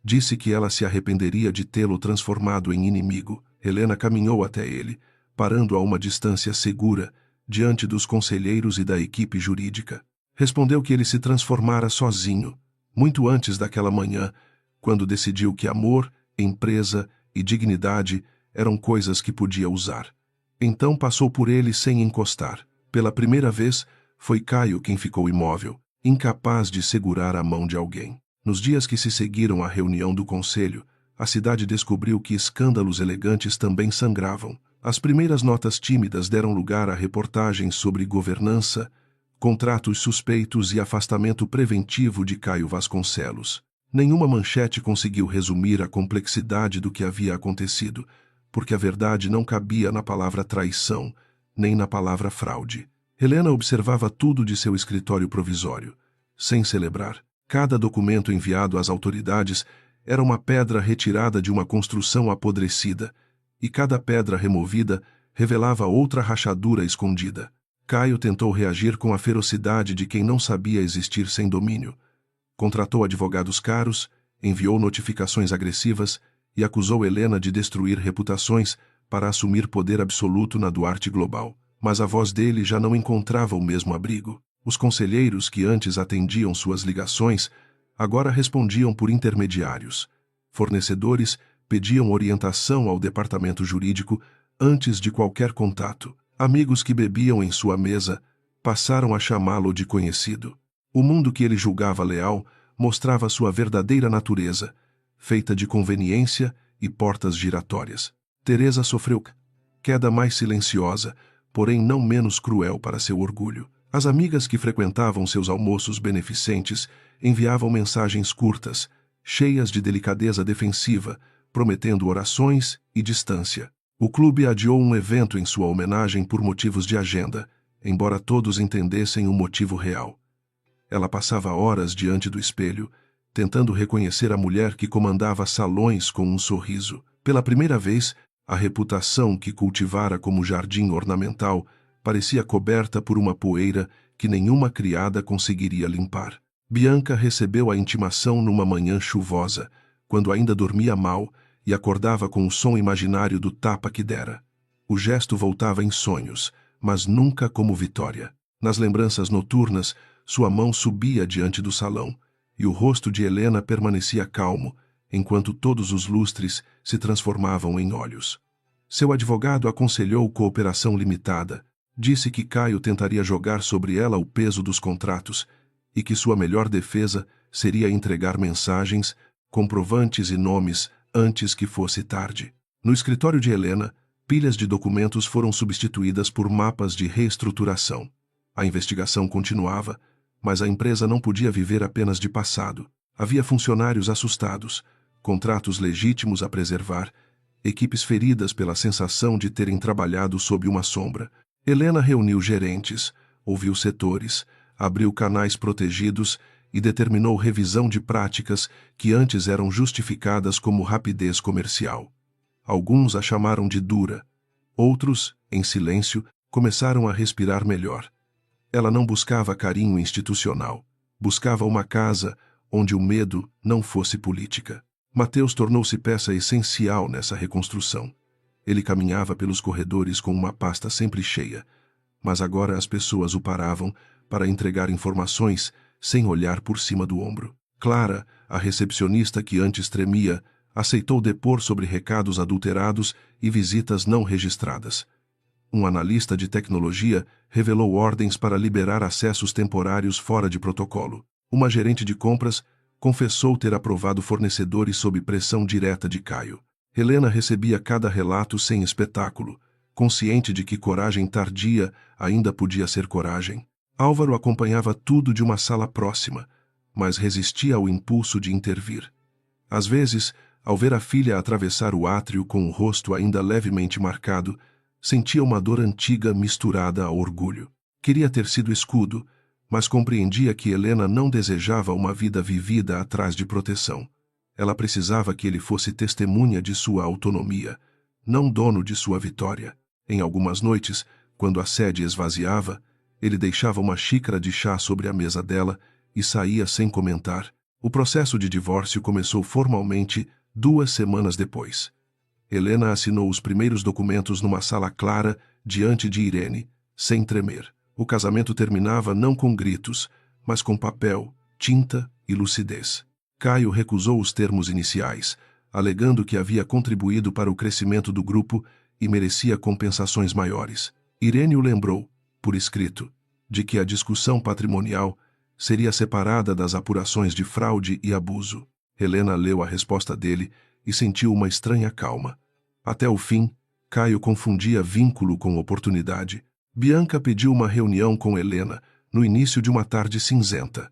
Disse que ela se arrependeria de tê-lo transformado em inimigo. Helena caminhou até ele, parando a uma distância segura, diante dos conselheiros e da equipe jurídica. Respondeu que ele se transformara sozinho, muito antes daquela manhã, quando decidiu que amor, empresa e dignidade eram coisas que podia usar. Então passou por ele sem encostar. Pela primeira vez, foi Caio quem ficou imóvel. incapaz de segurar a mão de alguém. Nos dias que se seguiram à reunião do conselho, a cidade descobriu que escândalos elegantes também sangravam. As primeiras notas tímidas deram lugar a reportagens sobre governança, contratos suspeitos e afastamento preventivo de Caio Vasconcelos. Nenhuma manchete conseguiu resumir a complexidade do que havia acontecido, porque a verdade não cabia na palavra traição, nem na palavra fraude. Helena observava tudo de seu escritório provisório, sem celebrar. Cada documento enviado às autoridades era uma pedra retirada de uma construção apodrecida, e cada pedra removida revelava outra rachadura escondida. Caio tentou reagir com a ferocidade de quem não sabia existir sem domínio. Contratou advogados caros, enviou notificações agressivas e acusou Helena de destruir reputações para assumir poder absoluto na Duarte Global. Mas a voz dele já não encontrava o mesmo abrigo. Os conselheiros que antes atendiam suas ligações agora respondiam por intermediários. Fornecedores pediam orientação ao departamento jurídico antes de qualquer contato. Amigos que bebiam em sua mesa passaram a chamá-lo de conhecido. O mundo que ele julgava leal mostrava sua verdadeira natureza, feita de conveniência e portas giratórias. Teresa sofreu queda mais silenciosa, porém não menos cruel para seu orgulho. As amigas que frequentavam seus almoços beneficentes enviavam mensagens curtas, cheias de delicadeza defensiva, prometendo orações e distância. O clube adiou um evento em sua homenagem por motivos de agenda, embora todos entendessem o motivo real. Ela passava horas diante do espelho, tentando reconhecer a mulher que comandava salões com um sorriso. Pela primeira vez, a reputação que cultivara como jardim ornamental parecia coberta por uma poeira que nenhuma criada conseguiria limpar. Bianca recebeu a intimação numa manhã chuvosa, quando ainda dormia mal e acordava com o som imaginário do tapa que dera. O gesto voltava em sonhos, mas nunca como vitória. Nas lembranças noturnas, sua mão subia diante do salão, e o rosto de Helena permanecia calmo, enquanto todos os lustres se transformavam em olhos. Seu advogado aconselhou cooperação limitada, disse que Caio tentaria jogar sobre ela o peso dos contratos e que sua melhor defesa seria entregar mensagens, comprovantes e nomes antes que fosse tarde. No escritório de Helena, pilhas de documentos foram substituídas por mapas de reestruturação. A investigação continuava, mas a empresa não podia viver apenas de passado. Havia funcionários assustados, contratos legítimos a preservar, equipes feridas pela sensação de terem trabalhado sob uma sombra. Helena reuniu gerentes, ouviu setores, abriu canais protegidos e determinou revisão de práticas que antes eram justificadas como rapidez comercial. Alguns a chamaram de dura, outros, em silêncio, começaram a respirar melhor. Ela não buscava carinho institucional, buscava uma casa onde o medo não fosse política. Mateus tornou-se peça essencial nessa reconstrução. Ele caminhava pelos corredores com uma pasta sempre cheia, mas agora as pessoas o paravam para entregar informações sem olhar por cima do ombro. Clara, a recepcionista que antes tremia, aceitou depor sobre recados adulterados e visitas não registradas. Um analista de tecnologia revelou ordens para liberar acessos temporários fora de protocolo. Uma gerente de compras confessou ter aprovado fornecedores sob pressão direta de Caio. Helena recebia cada relato sem espetáculo, consciente de que coragem tardia ainda podia ser coragem. Álvaro acompanhava tudo de uma sala próxima, mas resistia ao impulso de intervir. Às vezes, ao ver a filha atravessar o átrio com o rosto ainda levemente marcado, sentia uma dor antiga misturada a orgulho. Queria ter sido escudo, mas compreendia que Helena não desejava uma vida vivida atrás de proteção. Ela precisava que ele fosse testemunha de sua autonomia, não dono de sua vitória. Em algumas noites, quando a sede esvaziava, ele deixava uma xícara de chá sobre a mesa dela e saía sem comentar. O processo de divórcio começou formalmente 2 semanas depois. Helena assinou os primeiros documentos numa sala clara diante de Irene, sem tremer. O casamento terminava não com gritos, mas com papel, tinta e lucidez. Caio recusou os termos iniciais, alegando que havia contribuído para o crescimento do grupo e merecia compensações maiores. Irene o lembrou, por escrito, de que a discussão patrimonial seria separada das apurações de fraude e abuso. Helena leu a resposta dele e sentiu uma estranha calma. Até o fim, Caio confundia vínculo com oportunidade. Bianca pediu uma reunião com Helena no início de uma tarde cinzenta.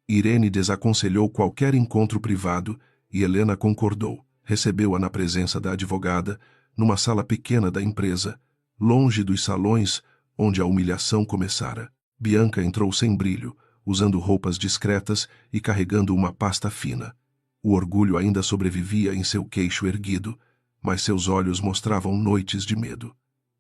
Irene desaconselhou qualquer encontro privado e Helena concordou. Recebeu-a na presença da advogada, numa sala pequena da empresa, longe dos salões onde a humilhação começara. Bianca entrou sem brilho, usando roupas discretas e carregando uma pasta fina. O orgulho ainda sobrevivia em seu queixo erguido, mas seus olhos mostravam noites de medo.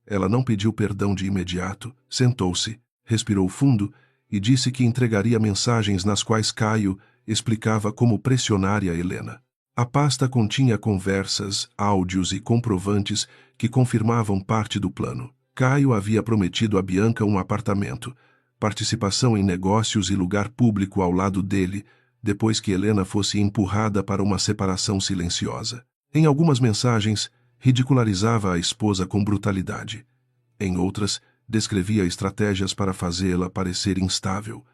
Ela não pediu perdão de imediato, sentou-se, respirou fundo e disse que entregaria mensagens nas quais Caio explicava como pressionar a Helena. A pasta continha conversas, áudios e comprovantes que confirmavam parte do plano. Caio havia prometido a Bianca um apartamento, participação em negócios e lugar público ao lado dele, depois que Helena fosse empurrada para uma separação silenciosa. Em algumas mensagens, ridicularizava a esposa com brutalidade. Em outras, descrevia estratégias para fazê-la parecer instável.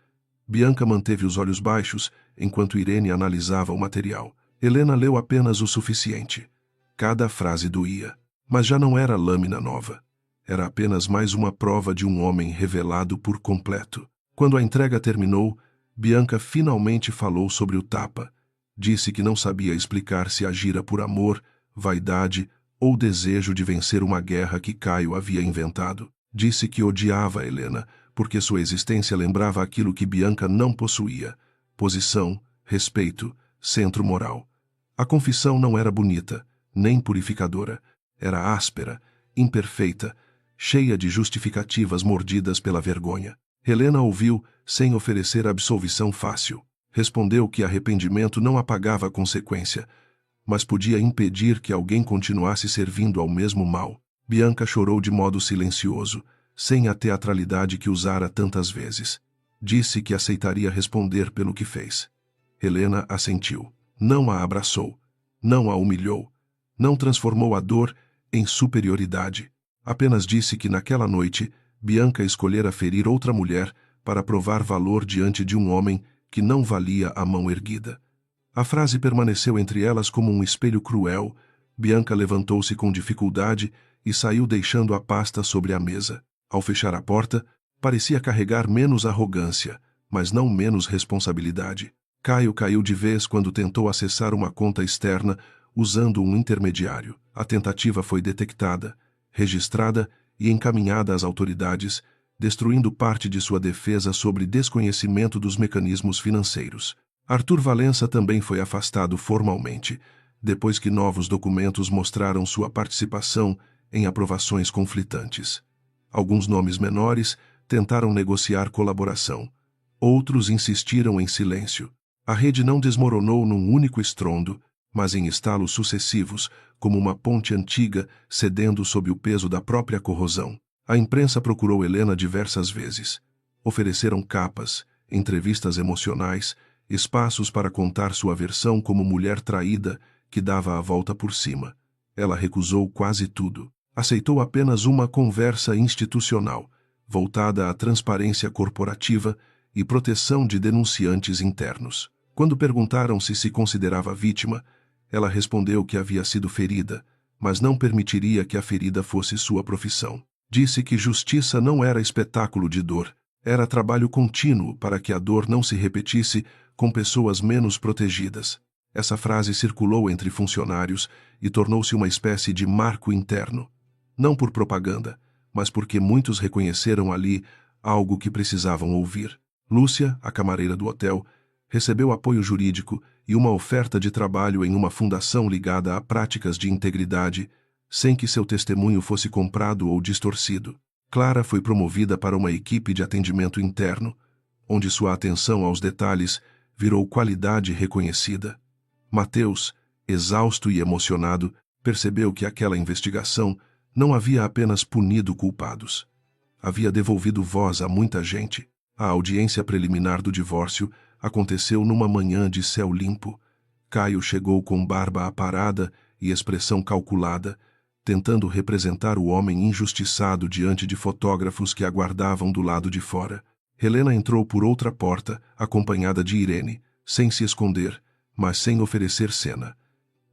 Bianca manteve os olhos baixos enquanto Irene analisava o material. Helena leu apenas o suficiente. Cada frase doía. Mas já não era lâmina nova. Era apenas mais uma prova de um homem revelado por completo. Quando a entrega terminou, Bianca finalmente falou sobre o tapa. Disse que não sabia explicar se agira por amor, vaidade ou desejo de vencer uma guerra que Caio havia inventado. Disse que odiava Helena, porque sua existência lembrava aquilo que Bianca não possuía: posição, respeito, centro moral. A confissão não era bonita, nem purificadora. Era áspera, imperfeita, cheia de justificativas mordidas pela vergonha. Helena ouviu, sem oferecer absolvição fácil. Respondeu que arrependimento não apagava a consequência, mas podia impedir que alguém continuasse servindo ao mesmo mal. Bianca chorou de modo silencioso, sem a teatralidade que usara tantas vezes. Disse que aceitaria responder pelo que fez. Helena assentiu. Não a abraçou. Não a humilhou. Não transformou a dor em superioridade. Apenas disse que naquela noite, Bianca escolhera ferir outra mulher para provar valor diante de um homem que não valia a mão erguida. A frase permaneceu entre elas como um espelho cruel. Bianca levantou-se com dificuldade e saiu deixando a pasta sobre a mesa. Ao fechar a porta, parecia carregar menos arrogância, mas não menos responsabilidade. Caio caiu de vez quando tentou acessar uma conta externa usando um intermediário. A tentativa foi detectada, registrada e encaminhada às autoridades, destruindo parte de sua defesa sobre desconhecimento dos mecanismos financeiros. Arthur Valença também foi afastado formalmente, depois que novos documentos mostraram sua participação em aprovações conflitantes. Alguns nomes menores tentaram negociar colaboração. Outros insistiram em silêncio. A rede não desmoronou num único estrondo, mas em estalos sucessivos, como uma ponte antiga cedendo sob o peso da própria corrosão. A imprensa procurou Helena diversas vezes. Ofereceram capas, entrevistas emocionais, espaços para contar sua versão como mulher traída que dava a volta por cima. Ela recusou quase tudo. Aceitou apenas uma conversa institucional, voltada à transparência corporativa e proteção de denunciantes internos. Quando perguntaram se considerava vítima, ela respondeu que havia sido ferida, mas não permitiria que a ferida fosse sua profissão. Disse que justiça não era espetáculo de dor, era trabalho contínuo para que a dor não se repetisse com pessoas menos protegidas. Essa frase circulou entre funcionários e tornou-se uma espécie de marco interno. Não por propaganda, mas porque muitos reconheceram ali algo que precisavam ouvir. Lúcia, a camareira do hotel, recebeu apoio jurídico e uma oferta de trabalho em uma fundação ligada a práticas de integridade, sem que seu testemunho fosse comprado ou distorcido. Clara foi promovida para uma equipe de atendimento interno, onde sua atenção aos detalhes virou qualidade reconhecida. Mateus, exausto e emocionado, percebeu que aquela investigação não havia apenas punido culpados. Havia devolvido voz a muita gente. A audiência preliminar do divórcio aconteceu numa manhã de céu limpo. Caio chegou com barba aparada e expressão calculada, tentando representar o homem injustiçado diante de fotógrafos que aguardavam do lado de fora. Helena entrou por outra porta, acompanhada de Irene, sem se esconder, mas sem oferecer cena.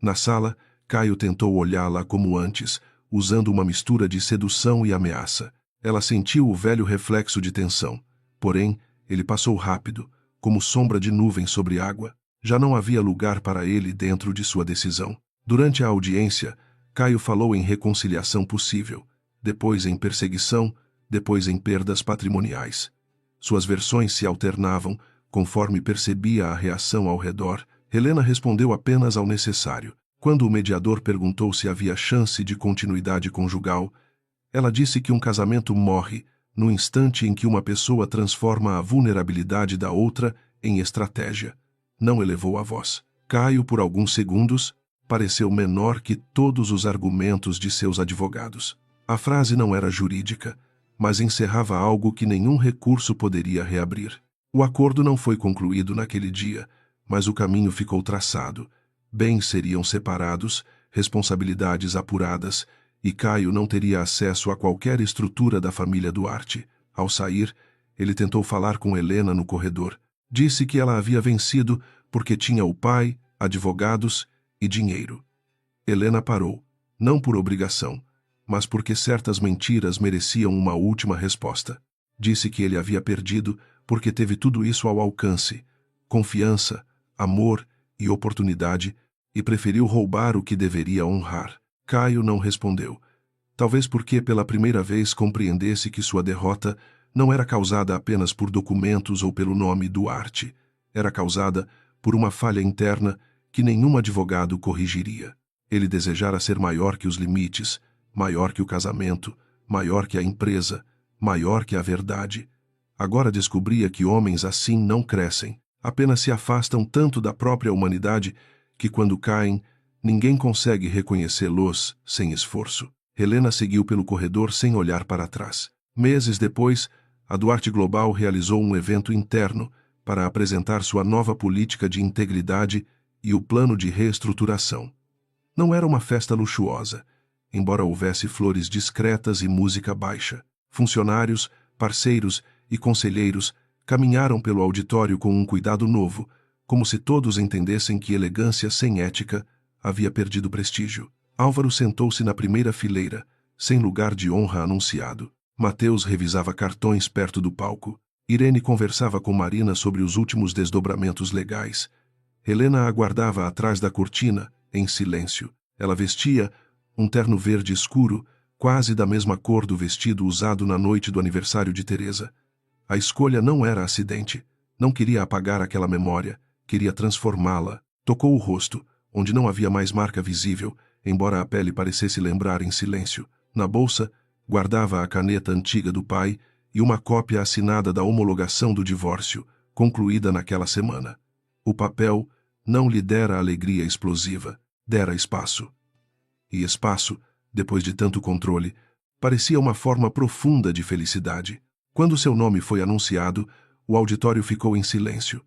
Na sala, Caio tentou olhá-la como antes, usando uma mistura de sedução e ameaça. Ela sentiu o velho reflexo de tensão. Porém, ele passou rápido, como sombra de nuvem sobre água. Já não havia lugar para ele dentro de sua decisão. Durante a audiência, Caio falou em reconciliação possível, depois em perseguição, depois em perdas patrimoniais. Suas versões se alternavam, conforme percebia a reação ao redor. Helena respondeu apenas ao necessário. Quando o mediador perguntou se havia chance de continuidade conjugal, ela disse que um casamento morre no instante em que uma pessoa transforma a vulnerabilidade da outra em estratégia. Não elevou a voz. Caio, por alguns segundos, pareceu menor que todos os argumentos de seus advogados. A frase não era jurídica, mas encerrava algo que nenhum recurso poderia reabrir. O acordo não foi concluído naquele dia, mas o caminho ficou traçado. Bens seriam separados, responsabilidades apuradas, e Caio não teria acesso a qualquer estrutura da família Duarte. Ao sair, ele tentou falar com Helena no corredor. Disse que ela havia vencido porque tinha o pai, advogados e dinheiro. Helena parou, não por obrigação, mas porque certas mentiras mereciam uma última resposta. Disse que ele havia perdido porque teve tudo isso ao alcance: confiança, amor e oportunidade, e preferiu roubar o que deveria honrar. Caio não respondeu. Talvez porque pela primeira vez compreendesse que sua derrota não era causada apenas por documentos ou pelo nome Duarte. Era causada por uma falha interna que nenhum advogado corrigiria. Ele desejara ser maior que os limites, maior que o casamento, maior que a empresa, maior que a verdade. Agora descobria que homens assim não crescem, apenas se afastam tanto da própria humanidade que quando caem, ninguém consegue reconhecê-los sem esforço. Helena seguiu pelo corredor sem olhar para trás. Meses depois, a Duarte Global realizou um evento interno para apresentar sua nova política de integridade e o plano de reestruturação. Não era uma festa luxuosa, embora houvesse flores discretas e música baixa. Funcionários, parceiros e conselheiros caminharam pelo auditório com um cuidado novo, como se todos entendessem que elegância sem ética havia perdido prestígio. Álvaro sentou-se na primeira fileira, sem lugar de honra anunciado. Mateus revisava cartões perto do palco. Irene conversava com Marina sobre os últimos desdobramentos legais. Helena aguardava atrás da cortina, em silêncio. Ela vestia um terno verde escuro, quase da mesma cor do vestido usado na noite do aniversário de Teresa. A escolha não era acidente. Não queria apagar aquela memória, queria transformá-la. Tocou o rosto, onde não havia mais marca visível, embora a pele parecesse lembrar em silêncio. Na bolsa, guardava a caneta antiga do pai e uma cópia assinada da homologação do divórcio, concluída naquela semana. O papel não lhe dera alegria explosiva, dera espaço. E espaço, depois de tanto controle, parecia uma forma profunda de felicidade. Quando seu nome foi anunciado, o auditório ficou em silêncio.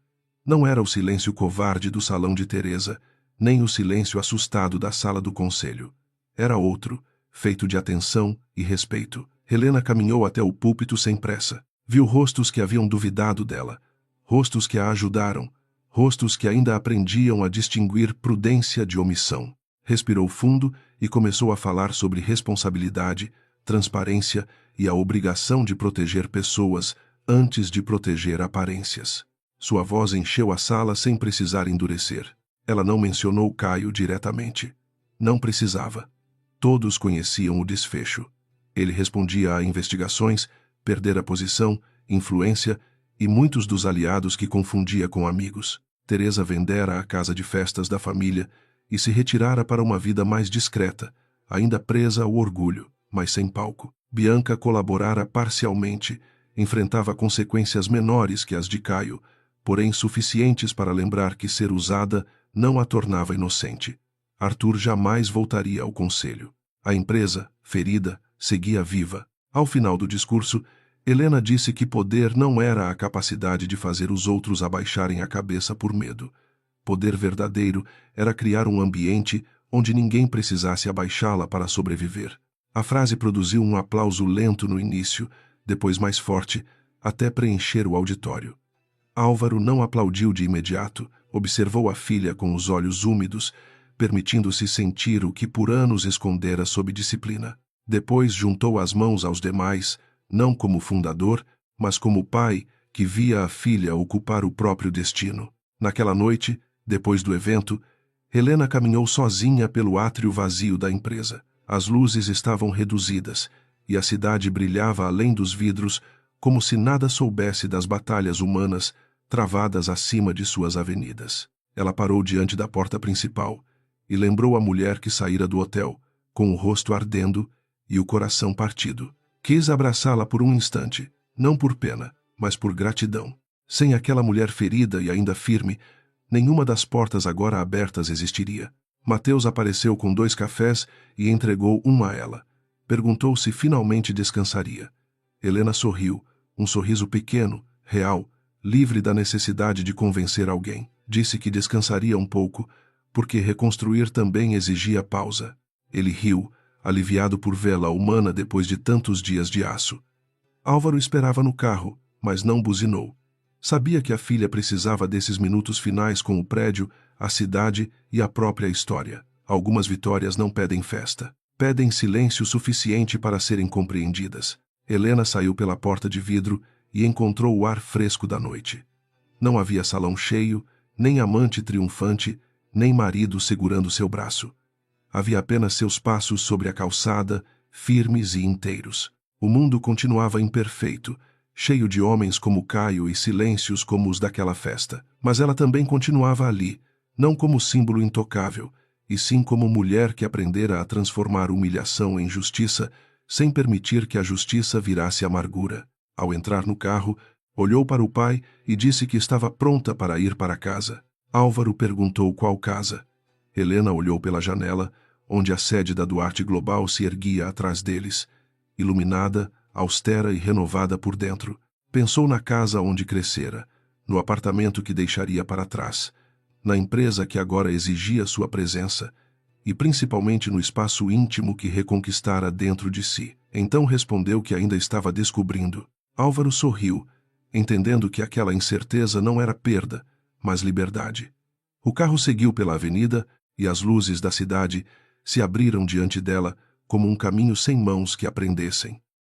Não era o silêncio covarde do salão de Teresa, nem o silêncio assustado da sala do conselho. Era outro, feito de atenção e respeito. Helena caminhou até o púlpito sem pressa. Viu rostos que haviam duvidado dela, rostos que a ajudaram, rostos que ainda aprendiam a distinguir prudência de omissão. Respirou fundo e começou a falar sobre responsabilidade, transparência e a obrigação de proteger pessoas antes de proteger aparências. Sua voz encheu a sala sem precisar endurecer. Ela não mencionou Caio diretamente. Não precisava. Todos conheciam o desfecho. Ele respondia a investigações, perdera posição, influência e muitos dos aliados que confundia com amigos. Teresa vendera a casa de festas da família e se retirara para uma vida mais discreta, ainda presa ao orgulho, mas sem palco. Bianca colaborara parcialmente, enfrentava consequências menores que as de Caio, porém suficientes para lembrar que ser usada não a tornava inocente. Arthur jamais voltaria ao conselho. A empresa, ferida, seguia viva. Ao final do discurso, Helena disse que poder não era a capacidade de fazer os outros abaixarem a cabeça por medo. Poder verdadeiro era criar um ambiente onde ninguém precisasse abaixá-la para sobreviver. A frase produziu um aplauso lento no início, depois mais forte, até preencher o auditório. Álvaro não aplaudiu de imediato, observou a filha com os olhos úmidos, permitindo-se sentir o que por anos escondera sob disciplina. Depois juntou as mãos aos demais, não como fundador, mas como pai, que via a filha ocupar o próprio destino. Naquela noite, depois do evento, Helena caminhou sozinha pelo átrio vazio da empresa. As luzes estavam reduzidas, e a cidade brilhava além dos vidros, como se nada soubesse das batalhas humanas travadas acima de suas avenidas. Ela parou diante da porta principal e lembrou a mulher que saíra do hotel, com o rosto ardendo e o coração partido. Quis abraçá-la por um instante, não por pena, mas por gratidão. Sem aquela mulher ferida e ainda firme, nenhuma das portas agora abertas existiria. Mateus apareceu com 2 cafés e entregou um a ela. Perguntou se finalmente descansaria. Helena sorriu, um sorriso pequeno, real, livre da necessidade de convencer alguém. Disse que descansaria um pouco, porque reconstruir também exigia pausa. Ele riu, aliviado por vê-la humana depois de tantos dias de aço. Álvaro esperava no carro, mas não buzinou. Sabia que a filha precisava desses minutos finais com o prédio, a cidade e a própria história. Algumas vitórias não pedem festa. Pedem silêncio suficiente para serem compreendidas. Helena saiu pela porta de vidro e encontrou o ar fresco da noite. Não havia salão cheio, nem amante triunfante, nem marido segurando seu braço. Havia apenas seus passos sobre a calçada, firmes e inteiros. O mundo continuava imperfeito, cheio de homens como Caio e silêncios como os daquela festa. Mas ela também continuava ali, não como símbolo intocável, e sim como mulher que aprendera a transformar humilhação em justiça, sem permitir que a justiça virasse amargura. Ao entrar no carro, olhou para o pai e disse que estava pronta para ir para casa. Álvaro perguntou qual casa. Helena olhou pela janela, onde a sede da Duarte Global se erguia atrás deles, iluminada, austera e renovada por dentro. Pensou na casa onde crescera, no apartamento que deixaria para trás, na empresa que agora exigia sua presença, e principalmente no espaço íntimo que reconquistara dentro de si. Então respondeu que ainda estava descobrindo. Álvaro sorriu, entendendo que aquela incerteza não era perda, mas liberdade. O carro seguiu pela avenida e as luzes da cidade se abriram diante dela como um caminho sem mãos que a prendessem.